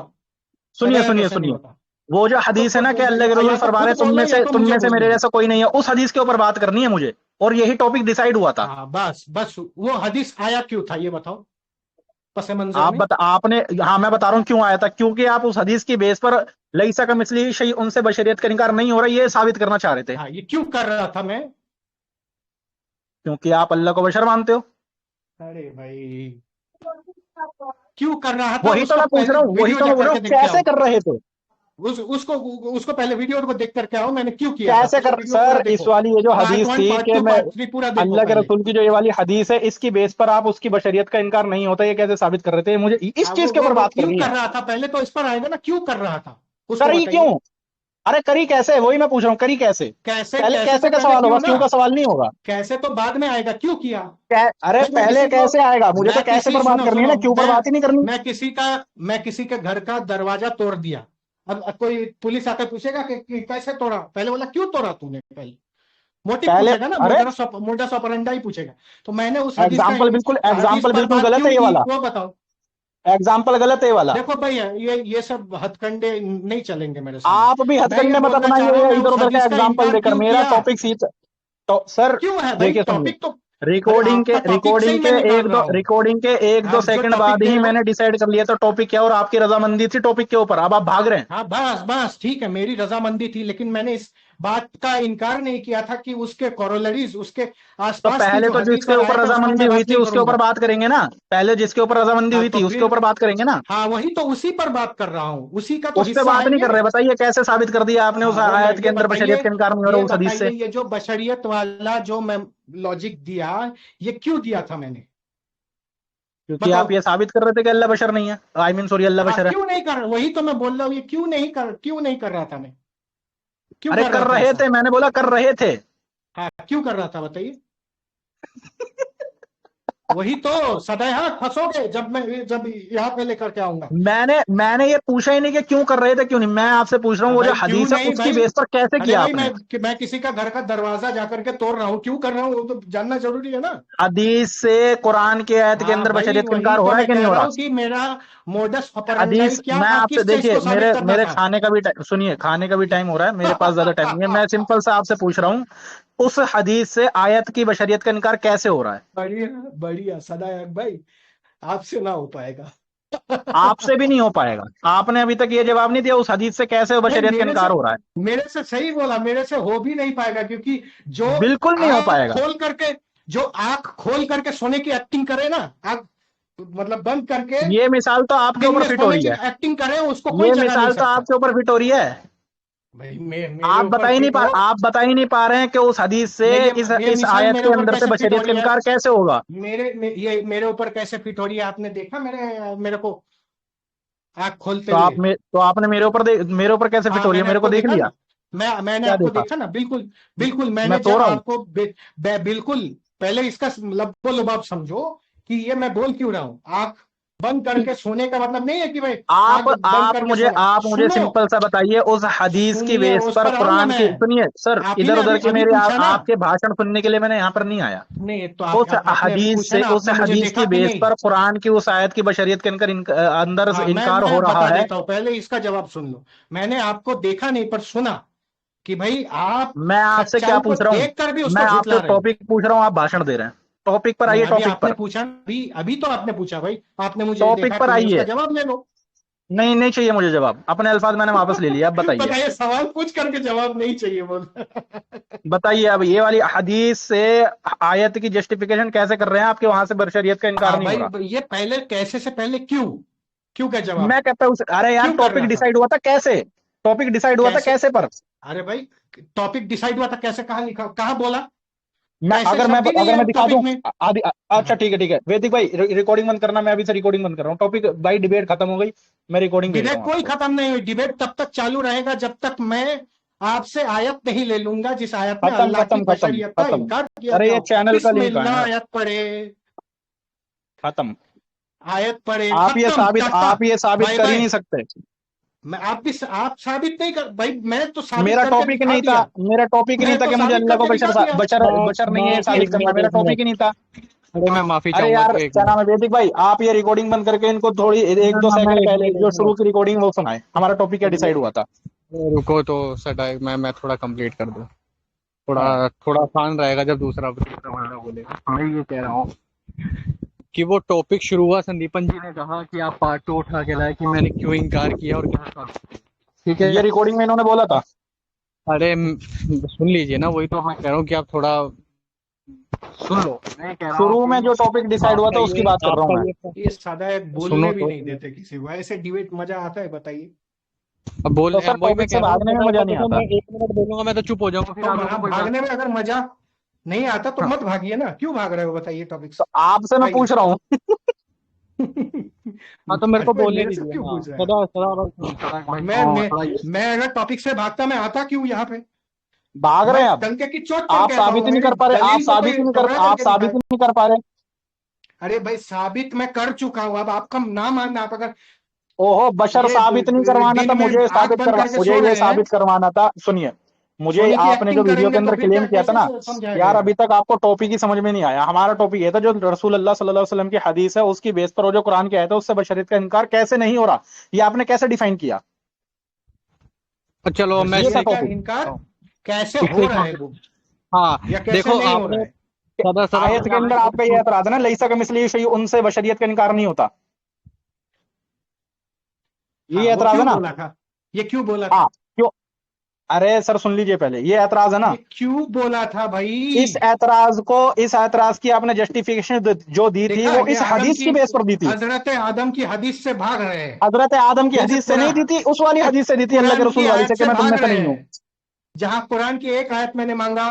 सुनिए सदा यार सुनिए कैसे नहीं सुनिए, होता? वो जो हदीस है ना कि अल्लाह के रसूल या तो फरमा खुद रहे बोलो या तो तुम मुझे में से बोलने मेरे दो। जैसा कोई नहीं है, उस हदीस के ऊपर बात करनी है मुझे, और यही टॉपिक डिसाइड हुआ था। हाँ बस बस, वो हदीस आया क्यों था ये बताओ पस मंजर में। आपने, हाँ मैं बता रहा हूँ क्यों आया था, क्योंकि आप उस हदीस की बेस पर लईसा का मिसली शई उनसे बशरियत का इनकार नहीं हो रहा, ये साबित करना चाह रहे थे। हाँ, ये क्यों कर रहा था मैं? क्योंकि आप अल्लाह को बशर मानते हो। अरे भाई, क्यों कर रहा था वही तो उसका मैं पूछ पहले रहा हूँ, वही वीडियो तो जा मैं बोल रहा करके हूँ, देख के कैसे आओ। कर रहे थे। उसको उसको पहले वीडियो को देख करके आओ, मैंने क्यों किया था कैसे पहले कर वीडियो पूरा सर, इस देखो। वाली ये जो पार्ट हदीस वन थी पार्ट कि टू मैं, पार्ट थ्री पूरा देखो अल्लाह के पहले। रसूल की जो ये वाली हदीस है, इसकी बेस पर आप उसकी बशरियत का इनकार नहीं होता, ये कैसे साबित कर रहे थे, मुझे इस हाँ, चीज के ऊपर वो बात क्यों करनी कर है। रहा था पहले तो इस पर आएगा ना, क्यों कर रहा था उसको करी बताइए। क्यों, अरे करी कैसे, वही मैं पूछ रहा हूँ, करी कैसे। कैसे, पहले कैसे कैसे तो का पहले सवाल होगा, क्यों ना। क्यों का सवाल नहीं होगा। कैसे तो बाद में आएगा, क्यों किया? अरे भाई मैं पहले किसी को, कैसे आएगा, मुझे तो मैं कैसे किसी पर बात सुनो करनी है सुनो ना, क्यों पर बात ही नहीं करनी। मैं किसी का, मैं किसी के घर का दरवाजा तोड़ दिया। अब कोई पुलिस आकर पूछेगा कि कैसे तोड़ा, पहले बोला क्यों तोड़ा तूने, पहले मोटिव पहले, पूछेगा ना, अरे मोडस ऑपरेंडी ही पूछेगा। तो मैंने उस हदीस का, हदीस एग्जाम्पल पर बिल्कुल बात गलत क्यों है ये की वाला, वो बताओ। एग्जाम्पल गलत है ये वाला। देखो भाई, ये सब हथकंडे नहीं चलेंगे मेरे सामने। आप भी मैं ये हथकंडे मत बोलना चाह रहा हूं, अपनाइए मैं इधर उस उधर का हदीस का एग्जाम्पल इनकार देकर, क्यों मेरा किया? Topic seat. तो सर क्यों है भाई देखिए सुनिए, टॉपिक तो? अरे आपका टॉपिक से ही मैं निकाल रहा हूं। रिकॉर्डिंग के एक दो आप जो सेकंड टॉपिक बाद दे ही रहे हो, मैंने डिसाइड कर लिया था टॉपिक क्या, और आपकी रजामंदी थी टॉपिक के ऊपर, अब आप भाग रहे हैं। हाँ बस बस ठीक है, मेरी रजामंदी थी, लेकिन मैंने इस बात का इनकार नहीं किया था कि उसके कोरोलरीज, उसके तो आसपास की पहले जो तो हदीस जिसके और ऊपर आयत है उस पर रजामंदी मैं हुई बात थी नहीं उसके ऊपर करूंगा। बात करेंगे ना, पहले जिसके ऊपर रजामंदी हाँ हुई तो थी उसके फिर, ऊपर बात करेंगे ना। हाँ वही तो उसी पर बात कर रहा हूँ, उसी का तो उस पे हिस्सा बात है नहीं कर ये। रहे, बताइए कैसे साबित कर दिया आपने उस हाँ वो मैं, आयत के अंदर बशरियत का इनकार नहीं हो रहा ये उस हदीस बताइए, से। ये जो बशरियत वाला जो मैं लॉजिक दिया, ये क्यों दिया था मैंने? क्योंकि आप बताओ। ये साबित कर रहे थे कि अल्लाह बशर नहीं है, आई मीन सॉरी अल्लाह हाँ बशर है। क्यों नहीं कर, वही तो मैं बोल रहा हूँ, ये क्यों नहीं कर रहा था मैं? क्यों अरे कर कर रहा था रहे ऐसा? थे, मैंने बोला कर रहे थे। हाँ क्यों कर रहा था बताइए। वही तो, सदैहा फंसोगे जब यहाँ पे लेकर के आऊंगा। मैंने ये पूछा ही नहीं कि क्यों कर रहे थे क्यों नहीं, मैं आपसे पूछ रहा हूँ वो जो भाई क्यों हदीस है नहीं उसकी भाई? बेस पर कैसे अरे किया भाई, आपने। मैं किसी का घर का दरवाजा जाकर के तोड़ रहा हूँ, क्यों कर रहा हूँ वो तो जानना जरूरी है ना। हदीस से कुरान के आयत के हाँ अंदर भाई, बशरियत का वही इनकार हो तो रहा है मैं कि नहीं कह हो रहा रहा। हूँ कि मेरा मोडस ऑपरेंडाई हदीस, क्या, मैं किस आपसे चीज देखिए, को साबित करना मेरे था? खाने का भी सुनिए, खाने का भी टाइम हो रहा है, मेरे पास ज्यादा टाइम नहीं है, मैं सिंपल सा आपसे पूछ रहा हूँ उस हदीस से आयत की बशरियत का इनकार कैसे हो रहा है। बढ़िया बढ़िया सदायक भाई, आपसे ना हो पाएगा। आपसे भी नहीं हो पाएगा, आपने अभी तक ये जवाब नहीं दिया उस हदीस से कैसे नहीं, बशरियत का इनकार हो रहा है। मेरे से सही बोला, मेरे से हो भी नहीं पाएगा, क्योंकि जो बिल्कुल नहीं हो आंख पाएगा। खोल करके, जो आंख खोल करके सोने की एक्टिंग करे ना, आंख मतलब बंद करके ये मिसाल तो आपके दिन ऊपर में फिट हो सोने रही की है, एक्टिंग करे, उसको कोई ये जगा नहीं मिसाल तो सकता। आपके ऊपर फिट हो रही है। भाई मेरे ऊपर फिट हो, आप बता ही नहीं पा रहे हैं कि उस हदीस से ये इस मिसाल आयत मेरे के ऊपर अंदर से कैसे फिट हो बशरियत का रही है? इनकार कैसे होगा। ये मेरे ऊपर कैसे फिट हो रही है, आपने देखा मेरे को आंख खोलते तो हुए? तो आपने मेरे ऊपर कैसे फिट हाँ हो रही है, मैंने मेरे को आपको देख देखा लिया। ना, मैंने क्या आपको देखा, देखा ना, बिल्कुल बिल्कुल, मैं मैंने सो जब रहा हूँ। आपको बिल्कुल, पहले इसका लब्बो लुबाब समझो कि ये मैं बोल क्यों रहा हूं। आंख बंद करके सोने का मतलब नहीं है कि भाई आंख बंद करके सोना। आप मुझे सुनो, सिंपल सा बताइए उस हदीस की सुनिए, बेस उस पर पर आऊंगा कुरान मैं। की, सुनिए सर, आप ही इधर ने उधर अभी के अभी मेरे पूछा ना। आपके भाषण सुनने के लिए मैंने यहाँ पर नहीं आया। नहीं तो उस आपने अभी हदीस पूछा से, ना, उस आपने मुझे हदीस देखा की कि बेस नहीं? पर कुरान की उस आयत की बशरियत के अंदर से हाँ इनकार हो मैं रहा बता है। देता हूँ, पहले इसका जवाब सुन लो। मैंने आपको देखा नहीं पर सुना कि भाई आप मैं आपसे क्या सच्चाई को पूछ रहा हूँ, देख कर भी मैं उसको आपसे झुठला रहे हो। टॉपिक पूछ रहा हूँ, आप भाषण दे रहे हैं। टॉपिक पर नहीं, आइए, अभी टॉपिक आपने पर, पूछा, अभी अभी तो आपने पूछा भाई, आपने मुझे टॉपिक देखा पर कि नहीं, उसका आइए। जवाब ले लो। नहीं नहीं चाहिए मुझे जवाब, अपने अल्फाज मैंने वापस ले लिया, अब बताइए। बताइए, सवाल पूछ करके जवाब नहीं चाहिए बोल। बताइए अब ये वाली हदीस से आयत की जस्टिफिकेशन कैसे कर रहे हैं आपके वहां से बशरियत का इनकार हाँ नहीं हो भाई, रहा। ये पहले कैसे से पहले क्यों, क्यों का जवाब, मैं कहता हूँ अरे यार क्यों कर टॉपिक रहा था? डिसाइड हुआ था कैसे, टॉपिक डिसाइड हुआ था कैसे? कैसे पर। अरे भाई, टॉपिक डिसाइड हुआ था कैसे, कहाँ लिखा, कहाँ बोला? मैं कैसे शब्द ही नहीं अगर है मैं दिखा टॉपिक दूं, में। अच्छा हाँ, ठीक है वैदिक भाई, रिकॉर्डिंग बंद करना, मैं अभी से रिकॉर्डिंग बंद कर रहा हूँ, टॉपिक भाई डिबेट खत्म हो गई, मैं रिकॉर्डिंग भेज रहा डिबेट हूँ कोई आपको। खत्म नहीं हुई, डिबेट तब तक चालू रहेगा जब तक मैं आपसे आयत नहीं ले लूंगा जिस आयत में खत्म अल्लाह की खत्म खत्म बशरियत का खत्म। इनकार किया अरे गया ये हो। चैनल का लिंक बिस्मिल्लाह आया। आयत पढ़े। खत्म। आयत पढ़े, आप ये खत्म, साबित टाटा, आप ये साबित बाय कर ही बाय। नहीं सकते। मैं आप साबित नहीं कर भाई, मैं तो साबित मेरा करके टॉपिक दिखा नहीं था, दिया। मेरा टॉपिक ही नहीं मैं था तो कि मुझे साबित अल्लाह को करके बशर दिखा दिया। बशर बशर नहीं है एक साबित एक करना, मिनट, मेरा एक टॉपिक मिनट। ही नहीं था। अरे मैं माफी अरे चाहूंगा, यार एक क्या मिनट। नाम है वैदिक भाई, आप ये रिकॉर्डिंग बंद करके इनको थोड़ी एक ना दो ना, मैं सेकंड एक पहले मिनट, जो एक शुरू मिनट। की रिकॉर्डिंग वो सुनाए, हमारा टॉपिक क्या डिसाइड हुआ था। अरे रुको तो सटा, मैं थोड़ा कंप्लीट कर दूं। हाँ। थोड़ा थोड़ा आसान रहेगा जब दूसरा तीसरा बंदा बोलेगा। मैं ये कह रहा हूँ कि वो टॉपिक शुरू हुआ, संदीपन जी ने कहा कि आप पार्ट 2 उठा के लाए कि मैंने क्यों इनकार किया और क्या था। ठीक ये है। रिकॉर्डिंग में इन्होंने बोला था। अरे सुन लीजिए ना, वही तो मैं कह रहा हूँ कि आप थोड़ा सुन लो। मैं कह रहा हूँ शुरू में जो कि टॉपिक डिसाइड हुआ था उसकी बात कर रहा हूँ आपका मैं। ये सादा है, सुनो बोलने भी तो। नहीं देते किसी को, ऐसे डिबेट मजा आता है बताइए। अब बोल, तो सर वही मैं टॉपिक से कह रहा हूँ, भागने में पता है मजा मैं नहीं देखो, आता। मैं 1 मिनट बोलूंगा मैं तो चुप हो जाऊंगा, फिर तो आगे को कोई बात। भागने में अगर मजा नहीं आता तो हाँ, मत भागिए ना, क्यों भाग रहे हो बताइए टॉपिक तो से। आपसे मैं आइए। पूछ रहा हूँ। हाँ तो मेरे अरे को भाई बोलने मेरे से दीजिए क्यों ना। पूछ रहे हैं। सदा सदा सदा भाई, मैं मैं थोड़ा ये। मैं अगर टॉपिक से भागता, मैं आता क्यों यहाँ पे। भाग रहे मैं हैं आप। डंके की चोट पर आप कहता साबित हूँ, ही नहीं मेरी कर पा रहे, आप दलील तो साबित कोई ही नहीं कर, टुकड़ा आप करके साबित दिखाए। ही नहीं कर पा रहे। अरे भाई साबित मैं कर चुका हूँ, अब आपका ना मानना, आप अगर ओहो, बशर ये साबित नहीं करवाना था, दिन में मुझे आंख साबित बंद करवा, करके मुझे सो ये रहे हैं, साबित करवाना था। सुनिए, मुझे सोने की आपने जो एक्टिंग वीडियो के करेंगे तो अंदर फिर क्या क्लेम किया था कैसे ना, समझाया यार जाएगा। अभी तक आपको टॉपिक ही समझ में नहीं आया। हमारा टॉपिक ये था जो रसूल अल्लाह सल्लल्लाहु अलैहि वसल्लम की हदीस है उसकी बेस पर वो जो कुरान की आयत है उससे बशरियत का इनकार कैसे नहीं हो रहा, ये आपने कैसे डिफाइन किया। चलो मैं ये इससे था बशरियत एक का टॉपिक। इनकार बताता हूँ। कैसे इससे हो एक रहा है बात- वो, हाँ या कैसे देखो, नहीं हो रहा आपने है। सदा सदा आयत के अंदर आपका ये एतराज है ना, लईसा कमिस्लिही शैउन, उनसे बशरियत का इनकार नहीं होता, हाँ ये वो एतराज है क्यों ना। बोला था, ये क्यों बोला हाँ था, क्यों। अरे सर सुन लीजिए पहले, ये एतराज है ना। ये क्यों बोला था इस भाई। ऐतराज को, इस ऐतराज की आपने जस्टिफिकेशन जो दी थी देखा वो ये इस आदम हदीस की, की बेस पर दी थी। हजरत आदम की हदीस से भाग रहे हैं। हजरत आदम की जैसे हदीस से नहीं दी थी, उस वाली हदीस से दी थी, अल्लाह के कुरान की रसूल वाली आयत से, कि से मैं तुम भाग में से रहे नहीं हूं। हैं, जहां कुरान की एक आयत मैंने मांगा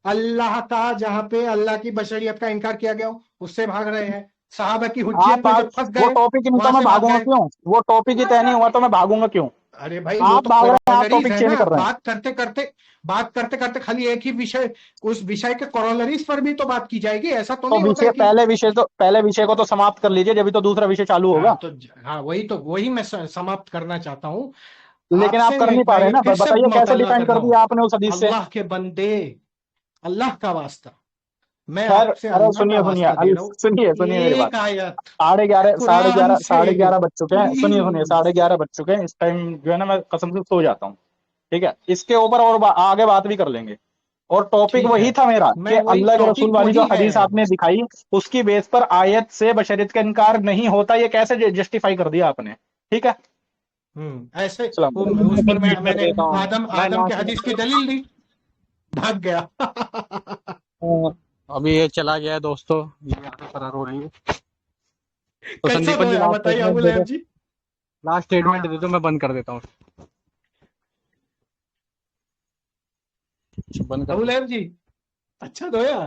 अल्लाह का, जहां पे अल्लाह की बशरियत का इनकार किया गया, उससे भाग रहे हैं। सहाबा की आप हुज्जियत में भाग, जब फंस वो गए टॉपिक ही नहीं तो वहां मैं से भाग भागूंगा गए। क्यों, वो टॉपिक ही तय नहीं हुआ तो मैं भागूंगा क्यों। अरे भाई वो आप तो भाग रहे हैं, आप कॉरोलरीज टॉपिक है चेंज ना, कर रहे हैं। बात करते करते खाली एक ही विषय, उस विषय के कॉरोलरीज पर भी तो बात की जाएगी, ऐसा तो तो नहीं होता विषय, है कि। पहले विषय को तो समाप्त कर लीजिए, जब तो दूसरा विषय चालू हाँ होगा। तो हाँ वही मैं समाप्त करना चाहता हूँ लेकिन आप आपसे। कर नहीं पा मैं रहे ये हैं ना, फिर से बताइए कैसे मौतल्ला डिफाइन कर रहा कर दिया हूँ, आपने उस हदीस से। अल्लाह के बंदे, अल्लाह का वास्ता, मैं खैर, आपसे अरे अल्लाह का सुनिए सुनिए वास्ता दे रहा हूँ। सुनिए सुनिए मेरी बात। एक आयत साढ़े ग्यारह साढ़े कुरान ग्यारह से, साढ़े ग्यारह बज चुके हैं, सुनिए सुनिए, प्लीज। 11:30 बज चुके हैं, इस टाइम जो है ना मैं कसम से सो जाता हूँ। ठीक है, इसके ऊपर और आगे बात भी कर लेंगे। और टॉपिक ठीक है, वही था मेरा कि मैं वही, अल्लाह के रसूल टॉपिक वाली जो वही है। हदीस आपने दिखाई उसकी बेस पर आयत से बशरियत का इनकार नहीं होता, ये कैसे जस्टिफाई कर दिया आपने। ठीक है। ऐसे सलाम। उस पर कंप्लीट कर मैंने देता हूँ। आदम मैं आदम के लास्ट हदीस की दलील दी, भाग गया। में अभी ये चला गया है दोस्तों, ये आगे फरार हो रही है। तो कैसा संदीपन जी रोया लास्ट बताइए स्टेटमेंट अबू दे लहब दो। जी। लास्ट स्टेटमेंट दे दो, मैं बंद कर देता हूँ। बंद कर अबू दो। लहब जी अच्छा रोया।